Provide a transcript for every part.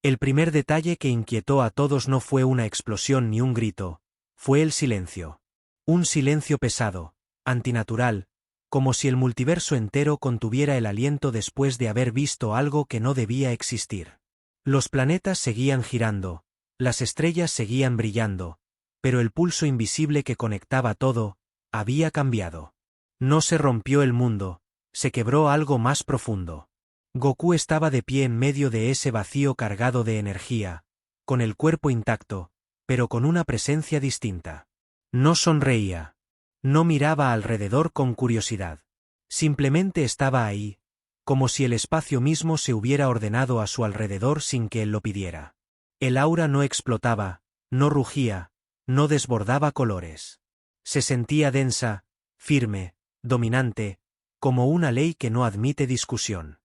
El primer detalle que inquietó a todos no fue una explosión ni un grito, fue el silencio. Un silencio pesado, antinatural, como si el multiverso entero contuviera el aliento después de haber visto algo que no debía existir. Los planetas seguían girando, las estrellas seguían brillando, pero el pulso invisible que conectaba todo, había cambiado. No se rompió el mundo, se quebró algo más profundo. Goku estaba de pie en medio de ese vacío cargado de energía, con el cuerpo intacto, pero con una presencia distinta. No sonreía. No miraba alrededor con curiosidad. Simplemente estaba ahí, como si el espacio mismo se hubiera ordenado a su alrededor sin que él lo pidiera. El aura no explotaba, no rugía, no desbordaba colores. Se sentía densa, firme, dominante, como una ley que no admite discusión.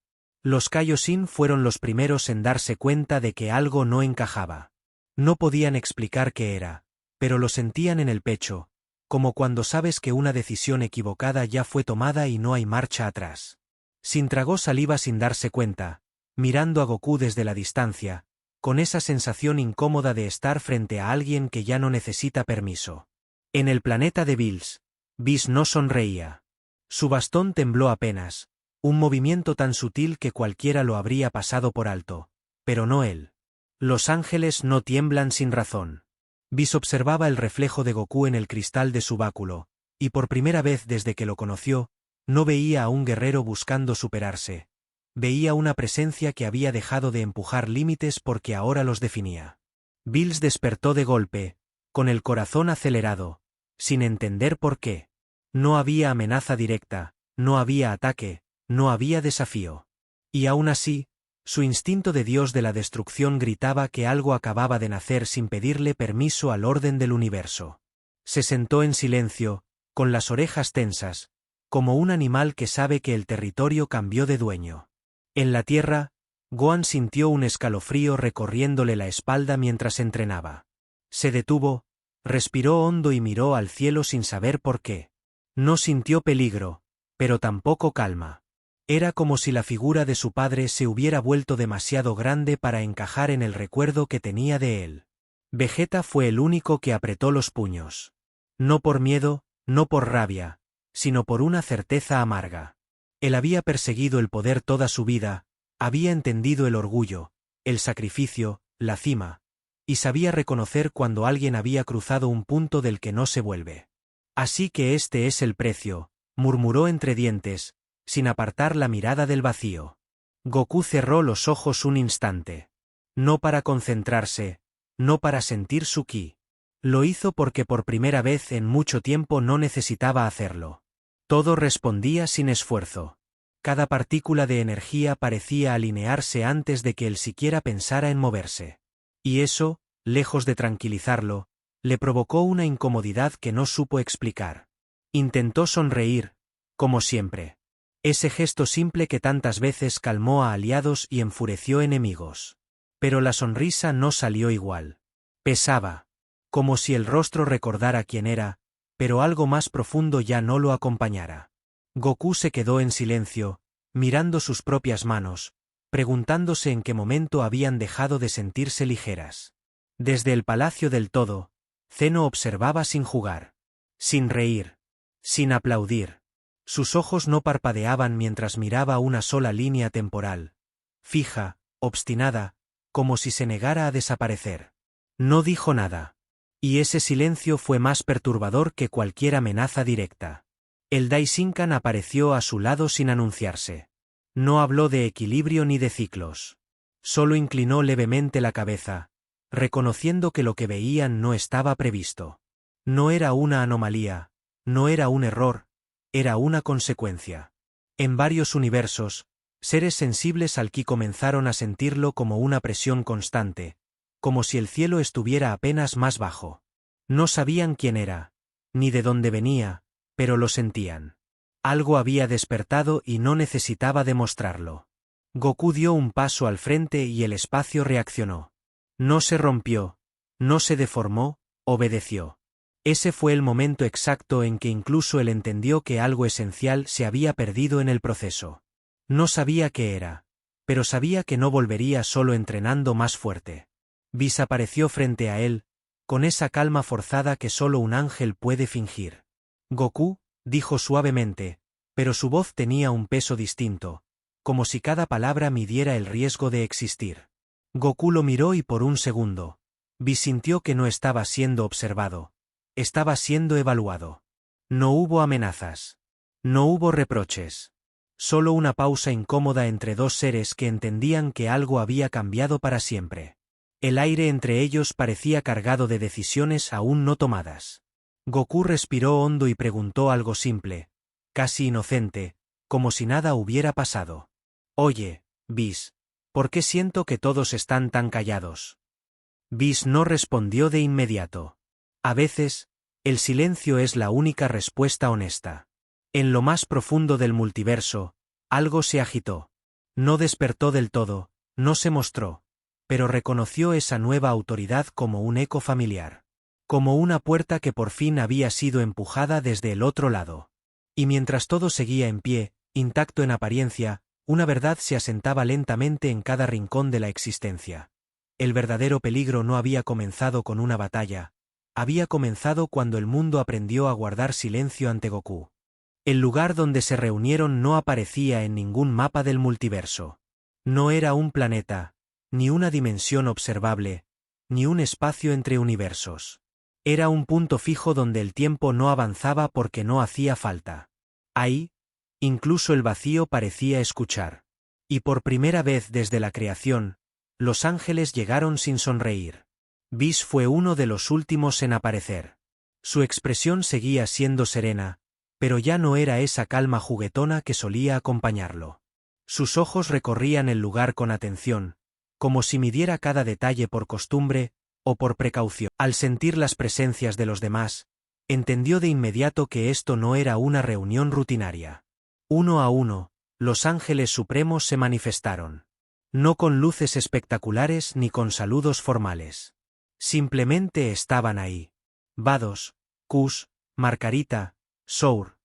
Los Kaioshin fueron los primeros en darse cuenta de que algo no encajaba. No podían explicar qué era, pero lo sentían en el pecho, como cuando sabes que una decisión equivocada ya fue tomada y no hay marcha atrás. Sin tragó saliva sin darse cuenta, mirando a Goku desde la distancia, con esa sensación incómoda de estar frente a alguien que ya no necesita permiso. En el planeta de Bills, Whis no sonreía. Su bastón tembló apenas, un movimiento tan sutil que cualquiera lo habría pasado por alto, pero no él. Los ángeles no tiemblan sin razón. Whis observaba el reflejo de Goku en el cristal de su báculo, y por primera vez desde que lo conoció, no veía a un guerrero buscando superarse. Veía una presencia que había dejado de empujar límites porque ahora los definía. Bills despertó de golpe, con el corazón acelerado, sin entender por qué. No había amenaza directa, no había ataque, no había desafío. Y aún así, su instinto de dios de la destrucción gritaba que algo acababa de nacer sin pedirle permiso al orden del universo. Se sentó en silencio, con las orejas tensas, como un animal que sabe que el territorio cambió de dueño. En la tierra, Gohan sintió un escalofrío recorriéndole la espalda mientras entrenaba. Se detuvo, respiró hondo y miró al cielo sin saber por qué. No sintió peligro, pero tampoco calma. Era como si la figura de su padre se hubiera vuelto demasiado grande para encajar en el recuerdo que tenía de él. Vegeta fue el único que apretó los puños. No por miedo, no por rabia, sino por una certeza amarga. Él había perseguido el poder toda su vida, había entendido el orgullo, el sacrificio, la cima, y sabía reconocer cuando alguien había cruzado un punto del que no se vuelve. Así que este es el precio, murmuró entre dientes, sin apartar la mirada del vacío. Goku cerró los ojos un instante. No para concentrarse, no para sentir su ki. Lo hizo porque por primera vez en mucho tiempo no necesitaba hacerlo. Todo respondía sin esfuerzo. Cada partícula de energía parecía alinearse antes de que él siquiera pensara en moverse. Y eso, lejos de tranquilizarlo, le provocó una incomodidad que no supo explicar. Intentó sonreír, como siempre. Ese gesto simple que tantas veces calmó a aliados y enfureció enemigos. Pero la sonrisa no salió igual. Pesaba. Como si el rostro recordara quién era, pero algo más profundo ya no lo acompañara. Goku se quedó en silencio, mirando sus propias manos, preguntándose en qué momento habían dejado de sentirse ligeras. Desde el Palacio del Todo, Zeno observaba sin jugar, sin reír, sin aplaudir. Sus ojos no parpadeaban mientras miraba una sola línea temporal, fija, obstinada, como si se negara a desaparecer. No dijo nada. Y ese silencio fue más perturbador que cualquier amenaza directa. El Daishinkan apareció a su lado sin anunciarse. No habló de equilibrio ni de ciclos. Solo inclinó levemente la cabeza, reconociendo que lo que veían no estaba previsto. No era una anomalía, no era un error, era una consecuencia. En varios universos, seres sensibles al ki comenzaron a sentirlo como una presión constante, como si el cielo estuviera apenas más bajo. No sabían quién era, ni de dónde venía, pero lo sentían. Algo había despertado y no necesitaba demostrarlo. Goku dio un paso al frente y el espacio reaccionó. No se rompió, no se deformó, obedeció. Ese fue el momento exacto en que incluso él entendió que algo esencial se había perdido en el proceso. No sabía qué era, pero sabía que no volvería solo entrenando más fuerte. Whis apareció frente a él, con esa calma forzada que solo un ángel puede fingir. Goku, dijo suavemente, pero su voz tenía un peso distinto, como si cada palabra midiera el riesgo de existir. Goku lo miró y por un segundo, Whis sintió que no estaba siendo observado, estaba siendo evaluado. No hubo amenazas. No hubo reproches. Solo una pausa incómoda entre dos seres que entendían que algo había cambiado para siempre. El aire entre ellos parecía cargado de decisiones aún no tomadas. Goku respiró hondo y preguntó algo simple, casi inocente, como si nada hubiera pasado. Oye, Whis, ¿por qué siento que todos están tan callados? Whis no respondió de inmediato. A veces, el silencio es la única respuesta honesta. En lo más profundo del multiverso, algo se agitó. No despertó del todo, no se mostró, pero reconoció esa nueva autoridad como un eco familiar. Como una puerta que por fin había sido empujada desde el otro lado. Y mientras todo seguía en pie, intacto en apariencia, una verdad se asentaba lentamente en cada rincón de la existencia. El verdadero peligro no había comenzado con una batalla, había comenzado cuando el mundo aprendió a guardar silencio ante Goku. El lugar donde se reunieron no aparecía en ningún mapa del multiverso. No era un planeta, ni una dimensión observable, ni un espacio entre universos. Era un punto fijo donde el tiempo no avanzaba porque no hacía falta. Ahí, incluso el vacío parecía escuchar. Y por primera vez desde la creación, los ángeles llegaron sin sonreír. Whis fue uno de los últimos en aparecer. Su expresión seguía siendo serena, pero ya no era esa calma juguetona que solía acompañarlo. Sus ojos recorrían el lugar con atención, como si midiera cada detalle por costumbre o por precaución. Al sentir las presencias de los demás, entendió de inmediato que esto no era una reunión rutinaria. Uno a uno, los ángeles supremos se manifestaron. No con luces espectaculares ni con saludos formales. Simplemente estaban ahí. Vados, Kus, Margarita, Sour,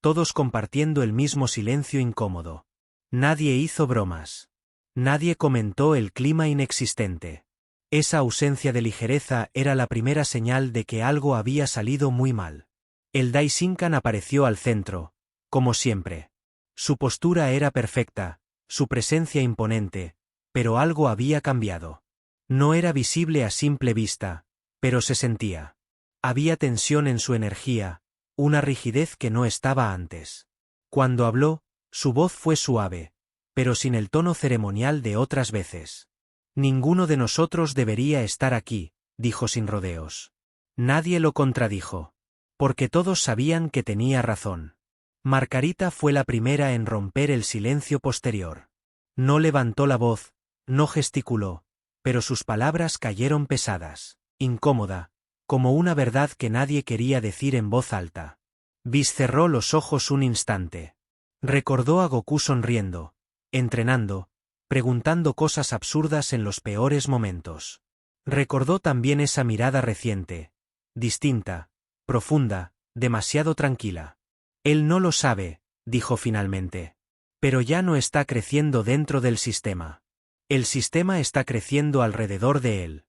todos compartiendo el mismo silencio incómodo. Nadie hizo bromas. Nadie comentó el clima inexistente. Esa ausencia de ligereza era la primera señal de que algo había salido muy mal. El Daishinkan apareció al centro, como siempre. Su postura era perfecta, su presencia imponente, pero algo había cambiado. No era visible a simple vista, pero se sentía. Había tensión en su energía, una rigidez que no estaba antes. Cuando habló, su voz fue suave, pero sin el tono ceremonial de otras veces. Ninguno de nosotros debería estar aquí, dijo sin rodeos. Nadie lo contradijo. Porque todos sabían que tenía razón. Margarita fue la primera en romper el silencio posterior. No levantó la voz, no gesticuló, pero sus palabras cayeron pesadas, incómoda, como una verdad que nadie quería decir en voz alta. Whis cerró los ojos un instante. Recordó a Goku sonriendo, entrenando, preguntando cosas absurdas en los peores momentos. Recordó también esa mirada reciente, distinta, profunda, demasiado tranquila. Él no lo sabe, dijo finalmente. Pero ya no está creciendo dentro del sistema. El sistema está creciendo alrededor de él.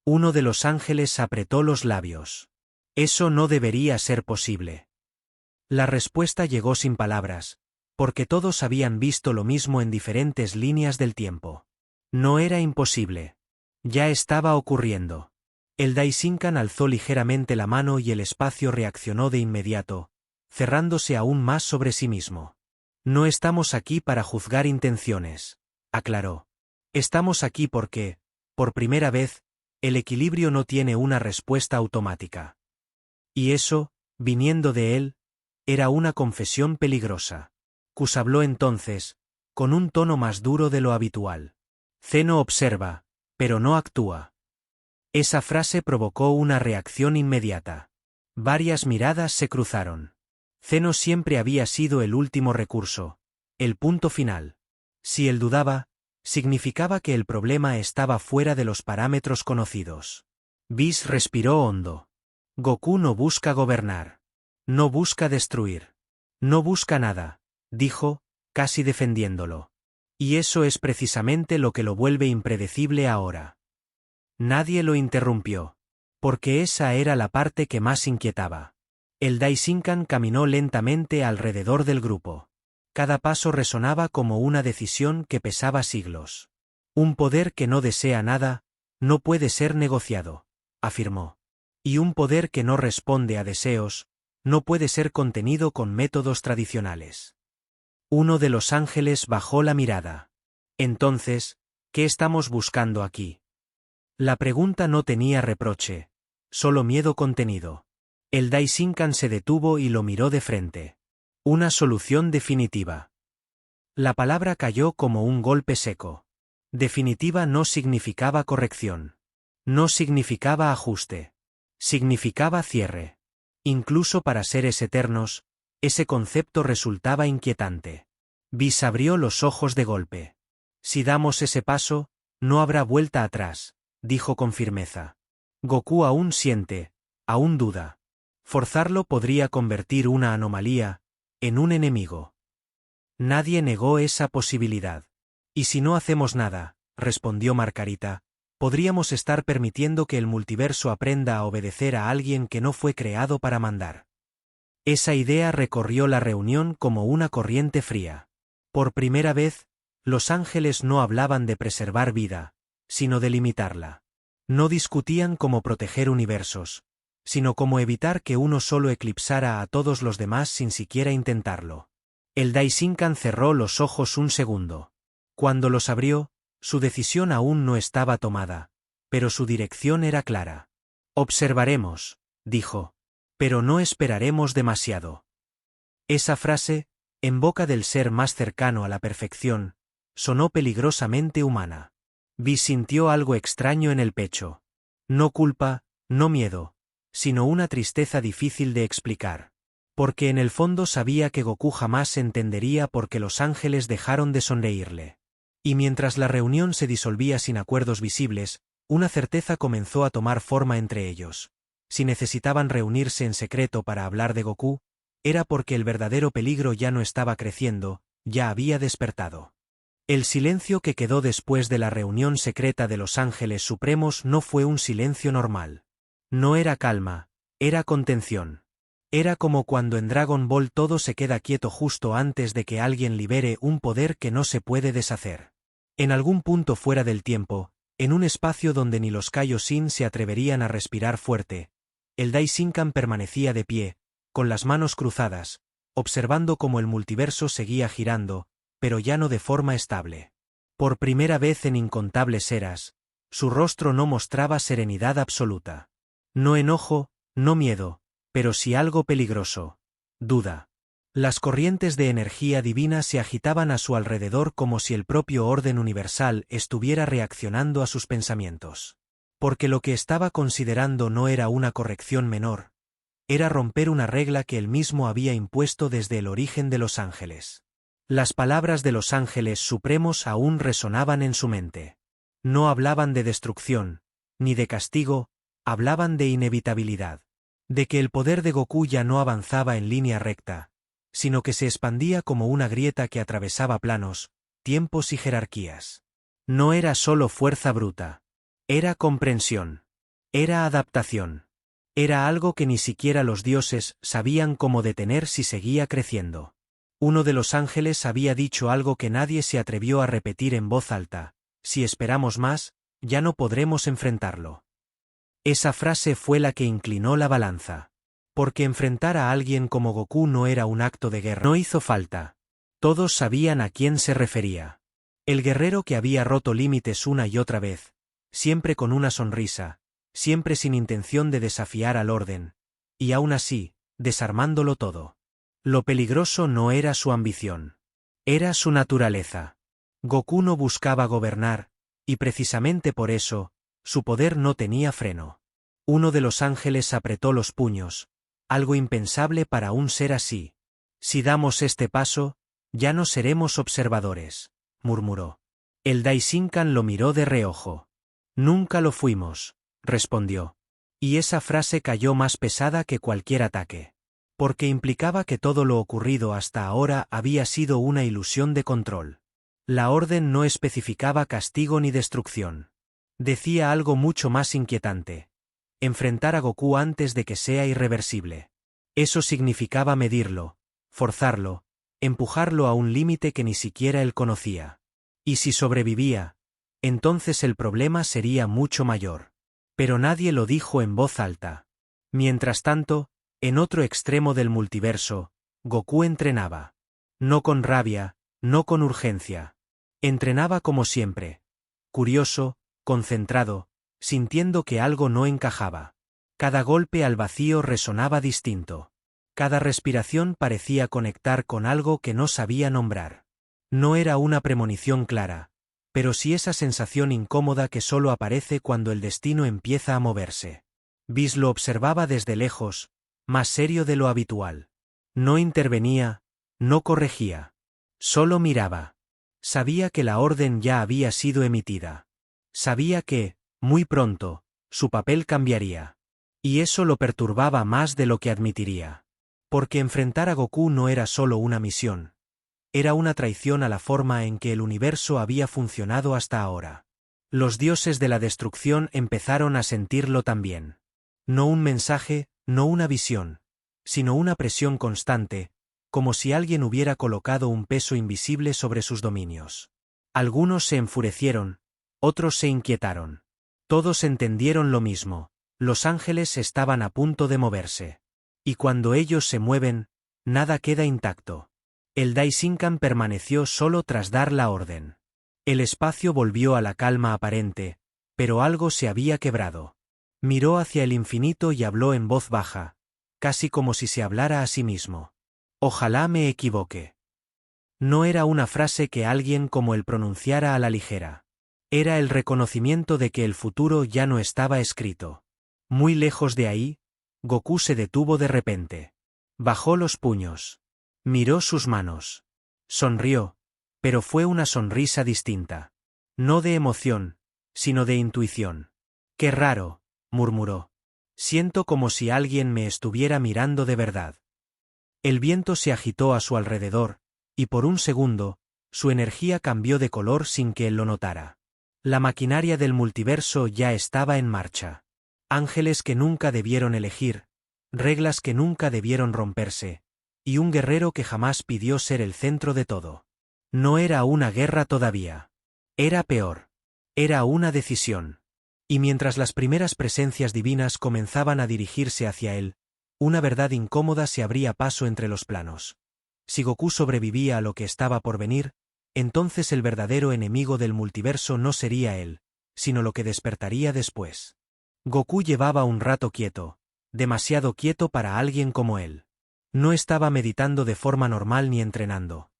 Uno de los ángeles apretó los labios. Eso no debería ser posible. La respuesta llegó sin palabras, porque todos habían visto lo mismo en diferentes líneas del tiempo. No era imposible. Ya estaba ocurriendo. El Daishinkan alzó ligeramente la mano y el espacio reaccionó de inmediato, cerrándose aún más sobre sí mismo. No estamos aquí para juzgar intenciones, aclaró. Estamos aquí porque, por primera vez, el equilibrio no tiene una respuesta automática. Y eso, viniendo de él, era una confesión peligrosa. Kus habló entonces, con un tono más duro de lo habitual. Zeno observa, pero no actúa. Esa frase provocó una reacción inmediata. Varias miradas se cruzaron. Zeno siempre había sido el último recurso, el punto final. Si él dudaba, significaba que el problema estaba fuera de los parámetros conocidos. Whis respiró hondo. Goku no busca gobernar. No busca destruir. No busca nada, dijo, casi defendiéndolo. Y eso es precisamente lo que lo vuelve impredecible ahora. Nadie lo interrumpió. Porque esa era la parte que más inquietaba. El Daishinkan caminó lentamente alrededor del grupo. Cada paso resonaba como una decisión que pesaba siglos. Un poder que no desea nada, no puede ser negociado, afirmó. Y un poder que no responde a deseos, no puede ser contenido con métodos tradicionales. Uno de los ángeles bajó la mirada. Entonces, ¿qué estamos buscando aquí? La pregunta no tenía reproche, solo miedo contenido. El Daishinkan se detuvo y lo miró de frente. Una solución definitiva. La palabra cayó como un golpe seco. Definitiva no significaba corrección. No significaba ajuste. Significaba cierre. Incluso para seres eternos, ese concepto resultaba inquietante. Whis abrió los ojos de golpe. Si damos ese paso, no habrá vuelta atrás, dijo con firmeza. Goku aún siente, aún duda. Forzarlo podría convertir una anomalía en un enemigo. Nadie negó esa posibilidad. Y si no hacemos nada, respondió Margarita, podríamos estar permitiendo que el multiverso aprenda a obedecer a alguien que no fue creado para mandar. Esa idea recorrió la reunión como una corriente fría. Por primera vez, los ángeles no hablaban de preservar vida, sino de limitarla. No discutían cómo proteger universos, sino cómo evitar que uno solo eclipsara a todos los demás sin siquiera intentarlo. El Daishinkan cerró los ojos un segundo. Cuando los abrió, su decisión aún no estaba tomada, pero su dirección era clara. Observaremos, dijo, pero no esperaremos demasiado. Esa frase, en boca del ser más cercano a la perfección, sonó peligrosamente humana. Whis sintió algo extraño en el pecho. No culpa, no miedo, sino una tristeza difícil de explicar. Porque en el fondo sabía que Goku jamás entendería por qué los ángeles dejaron de sonreírle. Y mientras la reunión se disolvía sin acuerdos visibles, una certeza comenzó a tomar forma entre ellos. Si necesitaban reunirse en secreto para hablar de Goku, era porque el verdadero peligro ya no estaba creciendo, ya había despertado. El silencio que quedó después de la reunión secreta de los Ángeles Supremos no fue un silencio normal. No era calma, era contención. Era como cuando en Dragon Ball todo se queda quieto justo antes de que alguien libere un poder que no se puede deshacer. En algún punto fuera del tiempo, en un espacio donde ni los Kaioshin se atreverían a respirar fuerte, el Daishinkan permanecía de pie, con las manos cruzadas, observando cómo el multiverso seguía girando, pero ya no de forma estable. Por primera vez en incontables eras, su rostro no mostraba serenidad absoluta. No enojo, no miedo, pero sí algo peligroso. Duda. Las corrientes de energía divina se agitaban a su alrededor como si el propio orden universal estuviera reaccionando a sus pensamientos. Porque lo que estaba considerando no era una corrección menor. Era romper una regla que él mismo había impuesto desde el origen de los ángeles. Las palabras de los ángeles supremos aún resonaban en su mente. No hablaban de destrucción, ni de castigo, hablaban de inevitabilidad. De que el poder de Goku ya no avanzaba en línea recta, sino que se expandía como una grieta que atravesaba planos, tiempos y jerarquías. No era solo fuerza bruta. Era comprensión. Era adaptación. Era algo que ni siquiera los dioses sabían cómo detener si seguía creciendo. Uno de los ángeles había dicho algo que nadie se atrevió a repetir en voz alta: si esperamos más, ya no podremos enfrentarlo. Esa frase fue la que inclinó la balanza. Porque enfrentar a alguien como Goku no era un acto de guerra. No hizo falta. Todos sabían a quién se refería. El guerrero que había roto límites una y otra vez, siempre con una sonrisa, siempre sin intención de desafiar al orden, y aún así, desarmándolo todo. Lo peligroso no era su ambición. Era su naturaleza. Goku no buscaba gobernar, y precisamente por eso, su poder no tenía freno. Uno de los ángeles apretó los puños, algo impensable para un ser así. Si damos este paso, ya no seremos observadores, murmuró. El Daishinkan lo miró de reojo. Nunca lo fuimos, respondió. Y esa frase cayó más pesada que cualquier ataque. Porque implicaba que todo lo ocurrido hasta ahora había sido una ilusión de control. La orden no especificaba castigo ni destrucción. Decía algo mucho más inquietante. Enfrentar a Goku antes de que sea irreversible. Eso significaba medirlo, forzarlo, empujarlo a un límite que ni siquiera él conocía. Y si sobrevivía, entonces el problema sería mucho mayor. Pero nadie lo dijo en voz alta. Mientras tanto, en otro extremo del multiverso, Goku entrenaba. No con rabia, no con urgencia. Entrenaba como siempre. Curioso, concentrado, sintiendo que algo no encajaba. Cada golpe al vacío resonaba distinto. Cada respiración parecía conectar con algo que no sabía nombrar. No era una premonición clara, pero sí esa sensación incómoda que solo aparece cuando el destino empieza a moverse. Whis lo observaba desde lejos, más serio de lo habitual. No intervenía, no corregía. Solo miraba. Sabía que la orden ya había sido emitida. Sabía que, muy pronto, su papel cambiaría. Y eso lo perturbaba más de lo que admitiría. Porque enfrentar a Goku no era solo una misión. Era una traición a la forma en que el universo había funcionado hasta ahora. Los dioses de la destrucción empezaron a sentirlo también. No un mensaje, no una visión, sino una presión constante, como si alguien hubiera colocado un peso invisible sobre sus dominios. Algunos se enfurecieron, otros se inquietaron. Todos entendieron lo mismo, los ángeles estaban a punto de moverse. Y cuando ellos se mueven, nada queda intacto. El Daishinkan permaneció solo tras dar la orden. El espacio volvió a la calma aparente, pero algo se había quebrado. Miró hacia el infinito y habló en voz baja, casi como si se hablara a sí mismo. Ojalá me equivoque. No era una frase que alguien como él pronunciara a la ligera. Era el reconocimiento de que el futuro ya no estaba escrito. Muy lejos de ahí, Goku se detuvo de repente. Bajó los puños. Miró sus manos. Sonrió, pero fue una sonrisa distinta. No de emoción, sino de intuición. Qué raro, murmuró. Siento como si alguien me estuviera mirando de verdad. El viento se agitó a su alrededor, y por un segundo, su energía cambió de color sin que él lo notara. La maquinaria del multiverso ya estaba en marcha. Ángeles que nunca debieron elegir, reglas que nunca debieron romperse, y un guerrero que jamás pidió ser el centro de todo. No era una guerra todavía. Era peor. Era una decisión. Y mientras las primeras presencias divinas comenzaban a dirigirse hacia él, una verdad incómoda se abría paso entre los planos. Si Goku sobrevivía a lo que estaba por venir, entonces el verdadero enemigo del multiverso no sería él, sino lo que despertaría después. Goku llevaba un rato quieto, demasiado quieto para alguien como él. No estaba meditando de forma normal ni entrenando.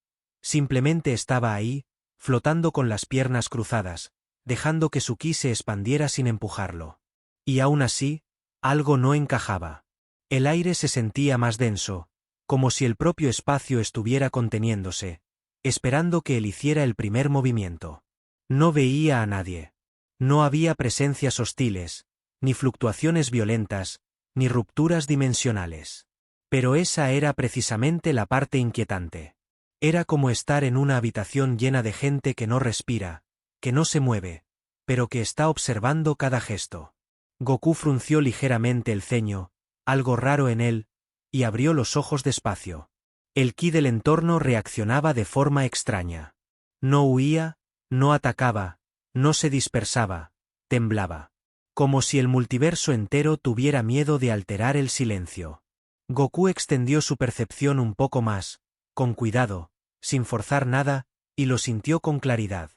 Simplemente estaba ahí, flotando con las piernas cruzadas, dejando que su ki se expandiera sin empujarlo. Y aún así, algo no encajaba. El aire se sentía más denso, como si el propio espacio estuviera conteniéndose, esperando que él hiciera el primer movimiento. No veía a nadie. No había presencias hostiles, ni fluctuaciones violentas, ni rupturas dimensionales. Pero esa era precisamente la parte inquietante. Era como estar en una habitación llena de gente que no respira, que no se mueve, pero que está observando cada gesto. Goku frunció ligeramente el ceño, algo raro en él, y abrió los ojos despacio. El ki del entorno reaccionaba de forma extraña. No huía, no atacaba, no se dispersaba, temblaba. Como si el multiverso entero tuviera miedo de alterar el silencio. Goku extendió su percepción un poco más, con cuidado, sin forzar nada, y lo sintió con claridad.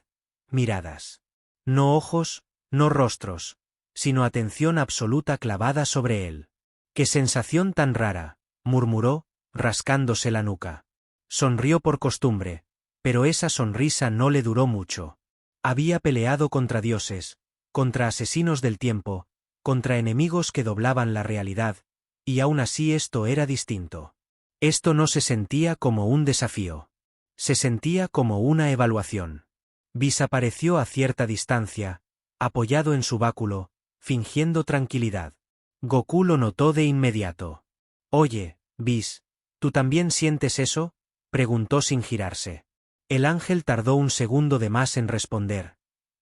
Miradas. No ojos, no rostros, sino atención absoluta clavada sobre él. ¡Qué sensación tan rara!, murmuró, rascándose la nuca. Sonrió por costumbre, pero esa sonrisa no le duró mucho. Había peleado contra dioses, contra asesinos del tiempo, contra enemigos que doblaban la realidad, y aún así esto era distinto. Esto no se sentía como un desafío. Se sentía como una evaluación. Whis apareció a cierta distancia, apoyado en su báculo, fingiendo tranquilidad. Goku lo notó de inmediato. «Oye, Whis, ¿tú también sientes eso?», preguntó sin girarse. El ángel tardó un segundo de más en responder.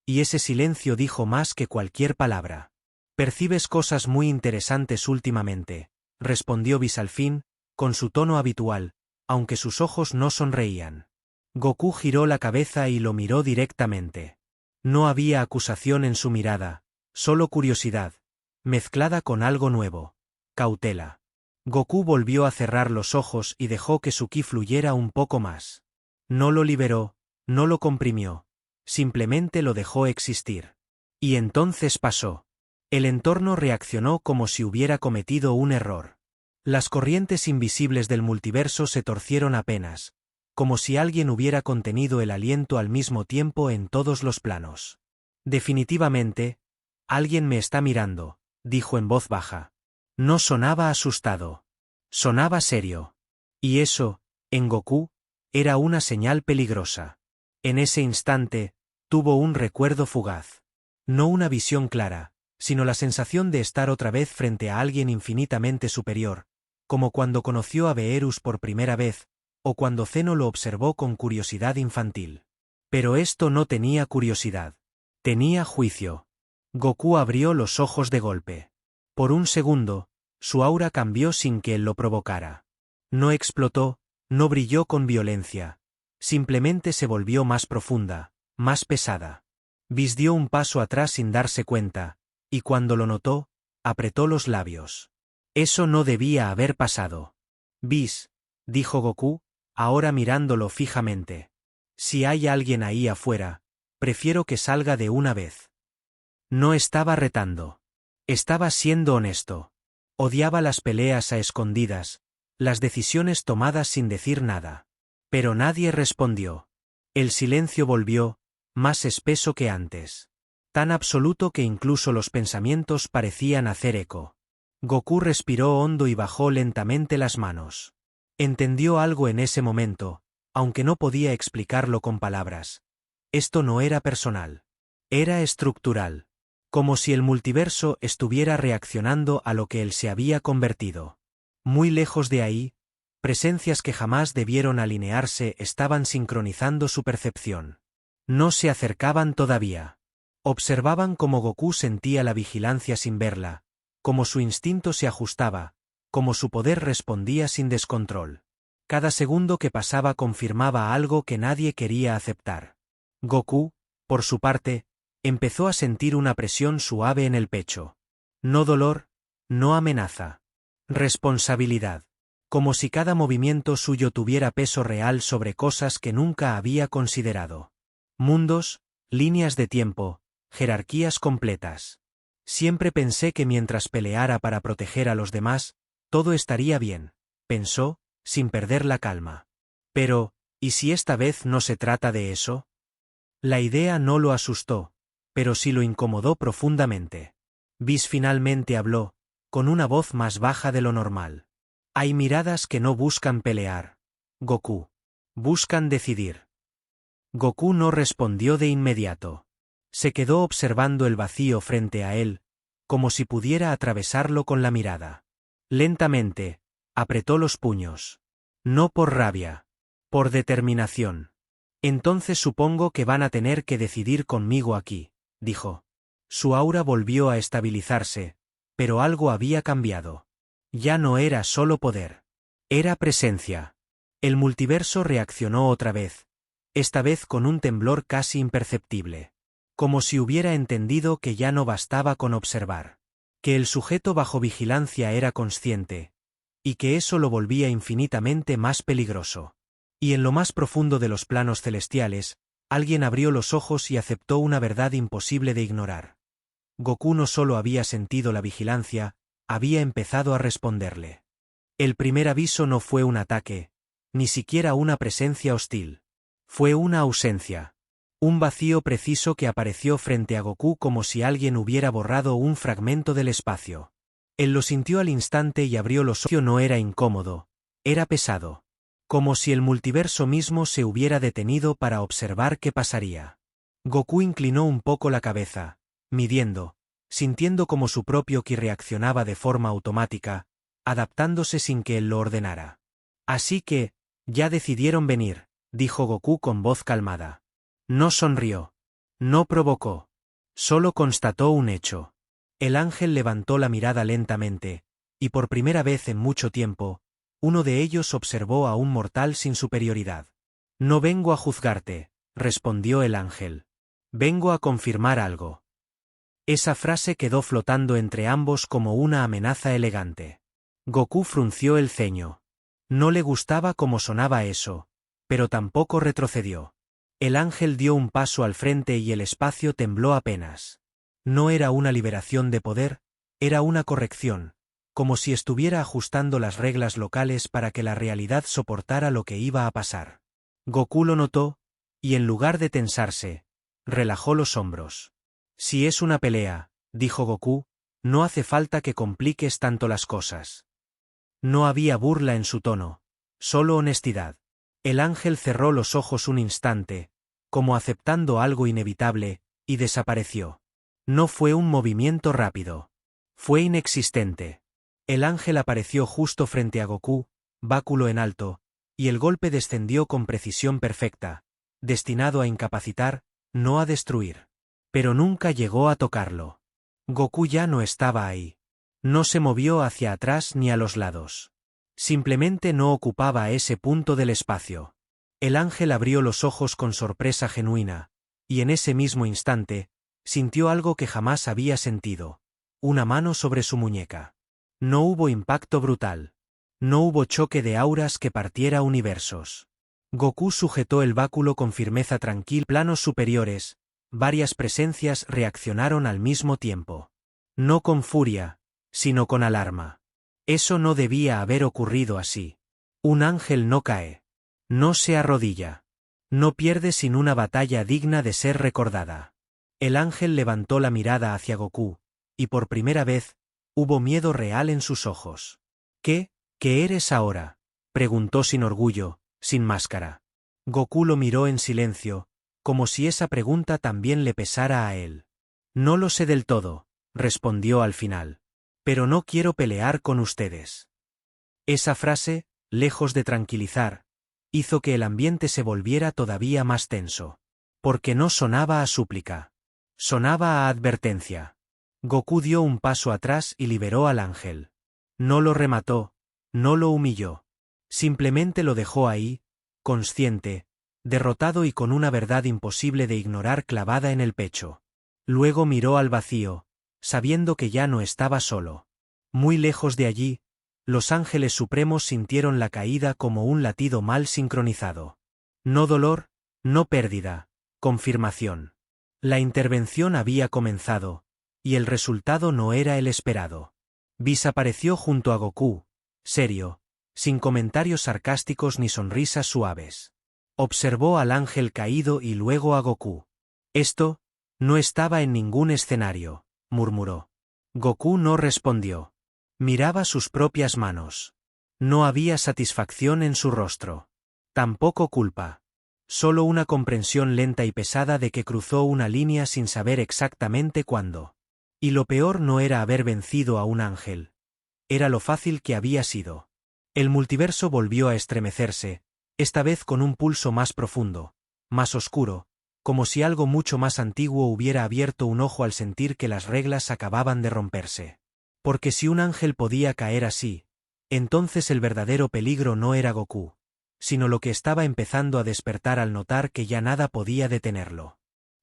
Y ese silencio dijo más que cualquier palabra. «Percibes cosas muy interesantes últimamente», respondió Whis al fin, con su tono habitual, aunque sus ojos no sonreían. Goku giró la cabeza y lo miró directamente. No había acusación en su mirada, solo curiosidad, mezclada con algo nuevo. Cautela. Goku volvió a cerrar los ojos y dejó que su ki fluyera un poco más. No lo liberó, no lo comprimió, simplemente lo dejó existir. Y entonces pasó. El entorno reaccionó como si hubiera cometido un error. Las corrientes invisibles del multiverso se torcieron apenas, como si alguien hubiera contenido el aliento al mismo tiempo en todos los planos. Definitivamente, alguien me está mirando, dijo en voz baja. No sonaba asustado. Sonaba serio. Y eso, en Goku, era una señal peligrosa. En ese instante, tuvo un recuerdo fugaz. No una visión clara, sino la sensación de estar otra vez frente a alguien infinitamente superior, como cuando conoció a Beerus por primera vez, o cuando Zeno lo observó con curiosidad infantil. Pero esto no tenía curiosidad. Tenía juicio. Goku abrió los ojos de golpe. Por un segundo, su aura cambió sin que él lo provocara. No explotó, no brilló con violencia. Simplemente se volvió más profunda, más pesada. Whis dio un paso atrás sin darse cuenta, y cuando lo notó, apretó los labios. Eso no debía haber pasado. Whis, dijo Goku, ahora mirándolo fijamente. Si hay alguien ahí afuera, prefiero que salga de una vez. No estaba retando. Estaba siendo honesto. Odiaba las peleas a escondidas, las decisiones tomadas sin decir nada. Pero nadie respondió. El silencio volvió, más espeso que antes. Tan absoluto que incluso los pensamientos parecían hacer eco. Goku respiró hondo y bajó lentamente las manos. Entendió algo en ese momento, aunque no podía explicarlo con palabras. Esto no era personal. Era estructural. Como si el multiverso estuviera reaccionando a lo que él se había convertido. Muy lejos de ahí, presencias que jamás debieron alinearse estaban sincronizando su percepción. No se acercaban todavía. Observaban cómo Goku sentía la vigilancia sin verla, cómo su instinto se ajustaba, cómo su poder respondía sin descontrol. Cada segundo que pasaba confirmaba algo que nadie quería aceptar. Goku, por su parte, empezó a sentir una presión suave en el pecho. No dolor, no amenaza. Responsabilidad. Como si cada movimiento suyo tuviera peso real sobre cosas que nunca había considerado. Mundos, líneas de tiempo, jerarquías completas. Siempre pensé que mientras peleara para proteger a los demás, todo estaría bien, pensó, sin perder la calma. Pero, ¿y si esta vez no se trata de eso? La idea no lo asustó, pero sí lo incomodó profundamente. Whis finalmente habló, con una voz más baja de lo normal. Hay miradas que no buscan pelear, Goku. Buscan decidir. Goku no respondió de inmediato. Se quedó observando el vacío frente a él, como si pudiera atravesarlo con la mirada. Lentamente, apretó los puños. No por rabia. Por determinación. Entonces supongo que van a tener que decidir conmigo aquí, dijo. Su aura volvió a estabilizarse, pero algo había cambiado. Ya no era solo poder. Era presencia. El multiverso reaccionó otra vez, esta vez con un temblor casi imperceptible. Como si hubiera entendido que ya no bastaba con observar. Que el sujeto bajo vigilancia era consciente, y que eso lo volvía infinitamente más peligroso. Y en lo más profundo de los planos celestiales, alguien abrió los ojos y aceptó una verdad imposible de ignorar. Goku no solo había sentido la vigilancia, había empezado a responderle. El primer aviso no fue un ataque, ni siquiera una presencia hostil. Fue una ausencia. Un vacío preciso que apareció frente a Goku como si alguien hubiera borrado un fragmento del espacio. Él lo sintió al instante y abrió los ojos. No era incómodo, era pesado. Como si el multiverso mismo se hubiera detenido para observar qué pasaría. Goku inclinó un poco la cabeza, midiendo, sintiendo como su propio ki reaccionaba de forma automática, adaptándose sin que él lo ordenara. Así que, ya decidieron venir, dijo Goku con voz calmada. No sonrió. No provocó. Solo constató un hecho. El ángel levantó la mirada lentamente, y por primera vez en mucho tiempo, uno de ellos observó a un mortal sin superioridad. No vengo a juzgarte, respondió el ángel. Vengo a confirmar algo. Esa frase quedó flotando entre ambos como una amenaza elegante. Goku frunció el ceño. No le gustaba cómo sonaba eso, pero tampoco retrocedió. El ángel dio un paso al frente y el espacio tembló apenas. No era una liberación de poder, era una corrección, como si estuviera ajustando las reglas locales para que la realidad soportara lo que iba a pasar. Goku lo notó, y en lugar de tensarse, relajó los hombros. Si es una pelea, dijo Goku, no hace falta que compliques tanto las cosas. No había burla en su tono, solo honestidad. El ángel cerró los ojos un instante, como aceptando algo inevitable, y desapareció. No fue un movimiento rápido. Fue inexistente. El ángel apareció justo frente a Goku, báculo en alto, y el golpe descendió con precisión perfecta, destinado a incapacitar, no a destruir. Pero nunca llegó a tocarlo. Goku ya no estaba ahí. No se movió hacia atrás ni a los lados. Simplemente no ocupaba ese punto del espacio. El ángel abrió los ojos con sorpresa genuina, y en ese mismo instante, sintió algo que jamás había sentido, una mano sobre su muñeca. No hubo impacto brutal. No hubo choque de auras que partiera universos. Goku sujetó el báculo con firmeza tranquila. Planos superiores, varias presencias reaccionaron al mismo tiempo. No con furia, sino con alarma. Eso no debía haber ocurrido así. Un ángel no cae. No se arrodilla. No pierde sin una batalla digna de ser recordada. El ángel levantó la mirada hacia Goku, y por primera vez, hubo miedo real en sus ojos. ¿Qué eres ahora?, preguntó sin orgullo, sin máscara. Goku lo miró en silencio, como si esa pregunta también le pesara a él. No lo sé del todo, respondió al final. Pero no quiero pelear con ustedes. Esa frase, lejos de tranquilizar, hizo que el ambiente se volviera todavía más tenso. Porque no sonaba a súplica. Sonaba a advertencia. Goku dio un paso atrás y liberó al ángel. No lo remató, no lo humilló. Simplemente lo dejó ahí, consciente, derrotado y con una verdad imposible de ignorar clavada en el pecho. Luego miró al vacío, sabiendo que ya no estaba solo. Muy lejos de allí, los ángeles supremos sintieron la caída como un latido mal sincronizado. No dolor, no pérdida, confirmación. La intervención había comenzado, y el resultado no era el esperado. Whis apareció junto a Goku, serio, sin comentarios sarcásticos ni sonrisas suaves. Observó al ángel caído y luego a Goku. Esto no estaba en ningún escenario, murmuró. Goku no respondió. Miraba sus propias manos. No había satisfacción en su rostro. Tampoco culpa. Solo una comprensión lenta y pesada de que cruzó una línea sin saber exactamente cuándo. Y lo peor no era haber vencido a un ángel. Era lo fácil que había sido. El multiverso volvió a estremecerse, esta vez con un pulso más profundo, más oscuro, como si algo mucho más antiguo hubiera abierto un ojo al sentir que las reglas acababan de romperse. Porque si un ángel podía caer así, entonces el verdadero peligro no era Goku, sino lo que estaba empezando a despertar al notar que ya nada podía detenerlo.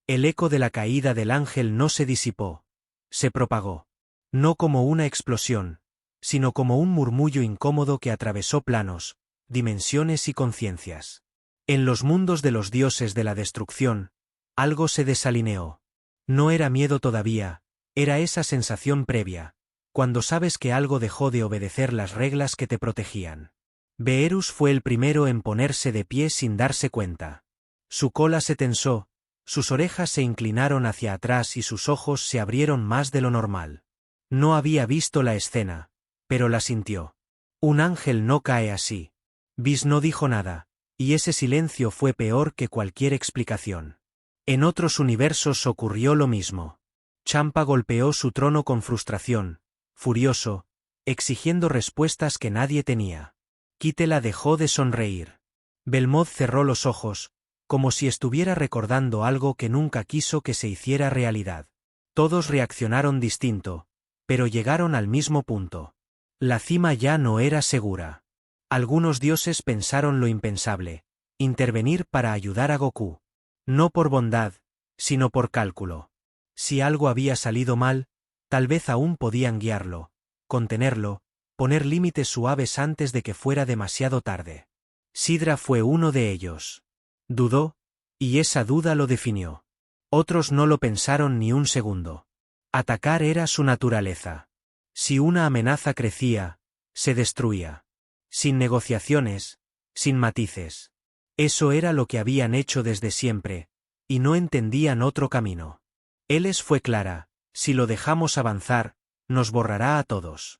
El eco de la caída del ángel no se disipó, se propagó. No como una explosión, sino como un murmullo incómodo que atravesó planos, dimensiones y conciencias. En los mundos de los dioses de la destrucción, algo se desalineó. No era miedo todavía, era esa sensación previa, cuando sabes que algo dejó de obedecer las reglas que te protegían. Beerus fue el primero en ponerse de pie sin darse cuenta. Su cola se tensó, sus orejas se inclinaron hacia atrás y sus ojos se abrieron más de lo normal. No había visto la escena, pero la sintió. Un ángel no cae así. Whis no dijo nada, y ese silencio fue peor que cualquier explicación. En otros universos ocurrió lo mismo. Champa golpeó su trono con frustración, furioso, exigiendo respuestas que nadie tenía. Kitela dejó de sonreír. Belmod cerró los ojos, como si estuviera recordando algo que nunca quiso que se hiciera realidad. Todos reaccionaron distinto, pero llegaron al mismo punto. La cima ya no era segura. Algunos dioses pensaron lo impensable: intervenir para ayudar a Goku. No por bondad, sino por cálculo. Si algo había salido mal, tal vez aún podían guiarlo, contenerlo, poner límites suaves antes de que fuera demasiado tarde. Sidra fue uno de ellos. Dudó, y esa duda lo definió. Otros no lo pensaron ni un segundo. Atacar era su naturaleza. Si una amenaza crecía, se destruía. Sin negociaciones, sin matices. Eso era lo que habían hecho desde siempre, y no entendían otro camino. Él fue clara: si lo dejamos avanzar, nos borrará a todos.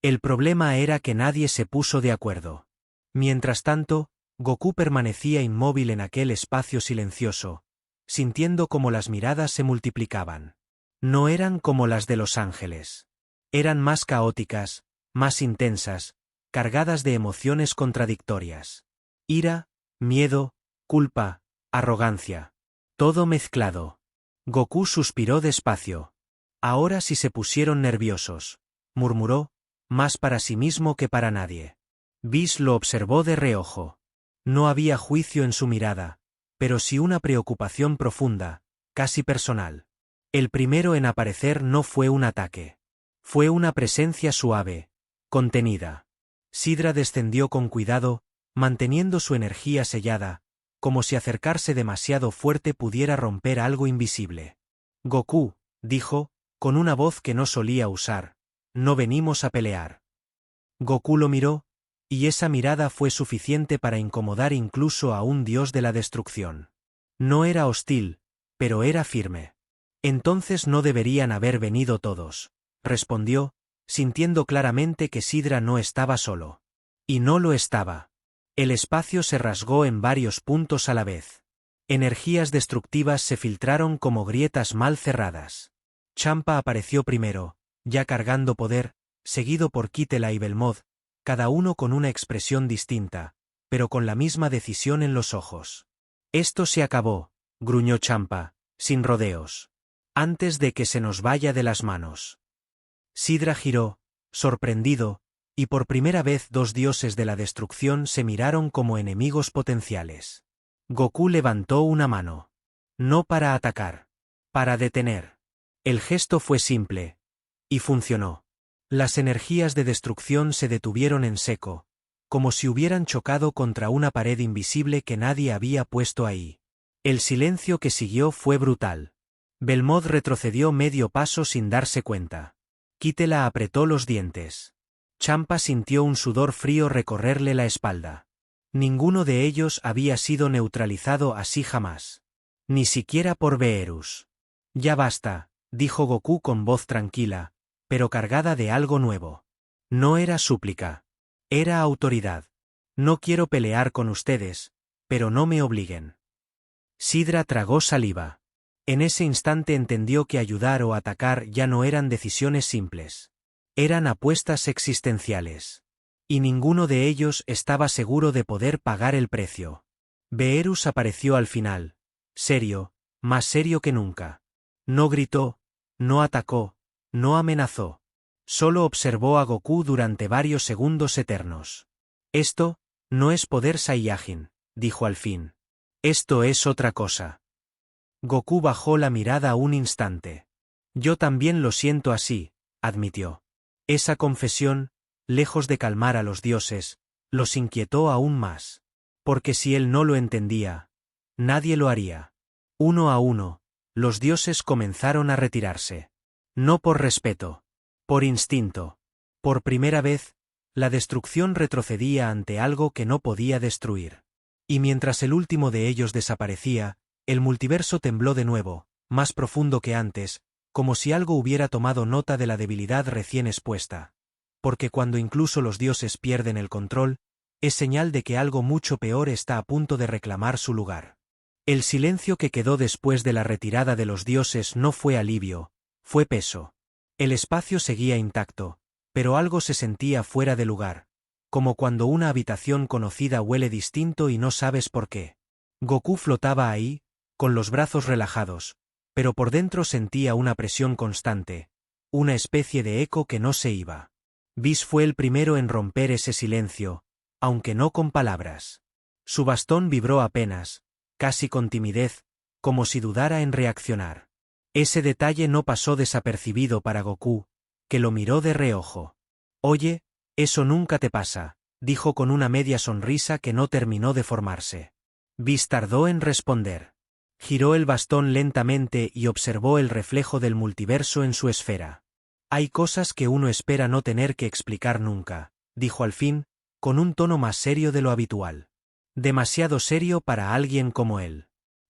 El problema era que nadie se puso de acuerdo. Mientras tanto, Goku permanecía inmóvil en aquel espacio silencioso, sintiendo cómo las miradas se multiplicaban. No eran como las de los ángeles. Eran más caóticas, más intensas, cargadas de emociones contradictorias. Ira, miedo, culpa, arrogancia. Todo mezclado. Goku suspiró despacio. Ahora sí se pusieron nerviosos, murmuró, más para sí mismo que para nadie. Whis lo observó de reojo. No había juicio en su mirada, pero sí una preocupación profunda, casi personal. El primero en aparecer no fue un ataque. Fue una presencia suave, contenida. Sidra descendió con cuidado, manteniendo su energía sellada, como si acercarse demasiado fuerte pudiera romper algo invisible. Goku, dijo, con una voz que no solía usar, no venimos a pelear. Goku lo miró, y esa mirada fue suficiente para incomodar incluso a un dios de la destrucción. No era hostil, pero era firme. Entonces no deberían haber venido todos, respondió, sintiendo claramente que Sidra no estaba solo. Y no lo estaba. El espacio se rasgó en varios puntos a la vez. Energías destructivas se filtraron como grietas mal cerradas. Champa apareció primero, ya cargando poder, seguido por Kitela y Belmod, cada uno con una expresión distinta, pero con la misma decisión en los ojos. Esto se acabó, gruñó Champa, sin rodeos. Antes de que se nos vaya de las manos. Sidra giró, sorprendido, y por primera vez dos dioses de la destrucción se miraron como enemigos potenciales. Goku levantó una mano. No para atacar. Para detener. El gesto fue simple. Y funcionó. Las energías de destrucción se detuvieron en seco, como si hubieran chocado contra una pared invisible que nadie había puesto ahí. El silencio que siguió fue brutal. Belmod retrocedió medio paso sin darse cuenta. Kitela apretó los dientes. Champa sintió un sudor frío recorrerle la espalda. Ninguno de ellos había sido neutralizado así jamás. Ni siquiera por Beerus. Ya basta, dijo Goku con voz tranquila, pero cargada de algo nuevo. No era súplica. Era autoridad. No quiero pelear con ustedes, pero no me obliguen. Sidra tragó saliva. En ese instante entendió que ayudar o atacar ya no eran decisiones simples. Eran apuestas existenciales. Y ninguno de ellos estaba seguro de poder pagar el precio. Beerus apareció al final, serio, más serio que nunca. No gritó, no atacó, no amenazó. Solo observó a Goku durante varios segundos eternos. Esto no es poder Saiyajin, dijo al fin. Esto es otra cosa. Goku bajó la mirada un instante. Yo también lo siento así, admitió. Esa confesión, lejos de calmar a los dioses, los inquietó aún más. Porque si él no lo entendía, nadie lo haría. Uno a uno, los dioses comenzaron a retirarse. No por respeto. Por instinto. Por primera vez, la destrucción retrocedía ante algo que no podía destruir. Y mientras el último de ellos desaparecía, el multiverso tembló de nuevo, más profundo que antes, como si algo hubiera tomado nota de la debilidad recién expuesta. Porque cuando incluso los dioses pierden el control, es señal de que algo mucho peor está a punto de reclamar su lugar. El silencio que quedó después de la retirada de los dioses no fue alivio, fue peso. El espacio seguía intacto, pero algo se sentía fuera de lugar, como cuando una habitación conocida huele distinto y no sabes por qué. Goku flotaba ahí, con los brazos relajados, pero por dentro sentía una presión constante, una especie de eco que no se iba. Whis fue el primero en romper ese silencio, aunque no con palabras. Su bastón vibró apenas, casi con timidez, como si dudara en reaccionar. Ese detalle no pasó desapercibido para Goku, que lo miró de reojo. «Oye, eso nunca te pasa», dijo con una media sonrisa que no terminó de formarse. Whis tardó en responder. Giró el bastón lentamente y observó el reflejo del multiverso en su esfera. «Hay cosas que uno espera no tener que explicar nunca», dijo al fin, con un tono más serio de lo habitual. Demasiado serio para alguien como él.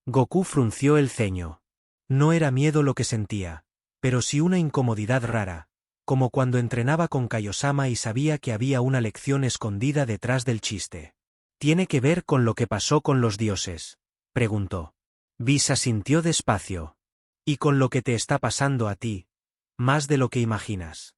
Goku frunció el ceño. No era miedo lo que sentía, pero sí una incomodidad rara, como cuando entrenaba con Kaiosama y sabía que había una lección escondida detrás del chiste. «¿Tiene que ver con lo que pasó con los dioses?», preguntó. Whis asintió despacio. «Y con lo que te está pasando a ti, más de lo que imaginas».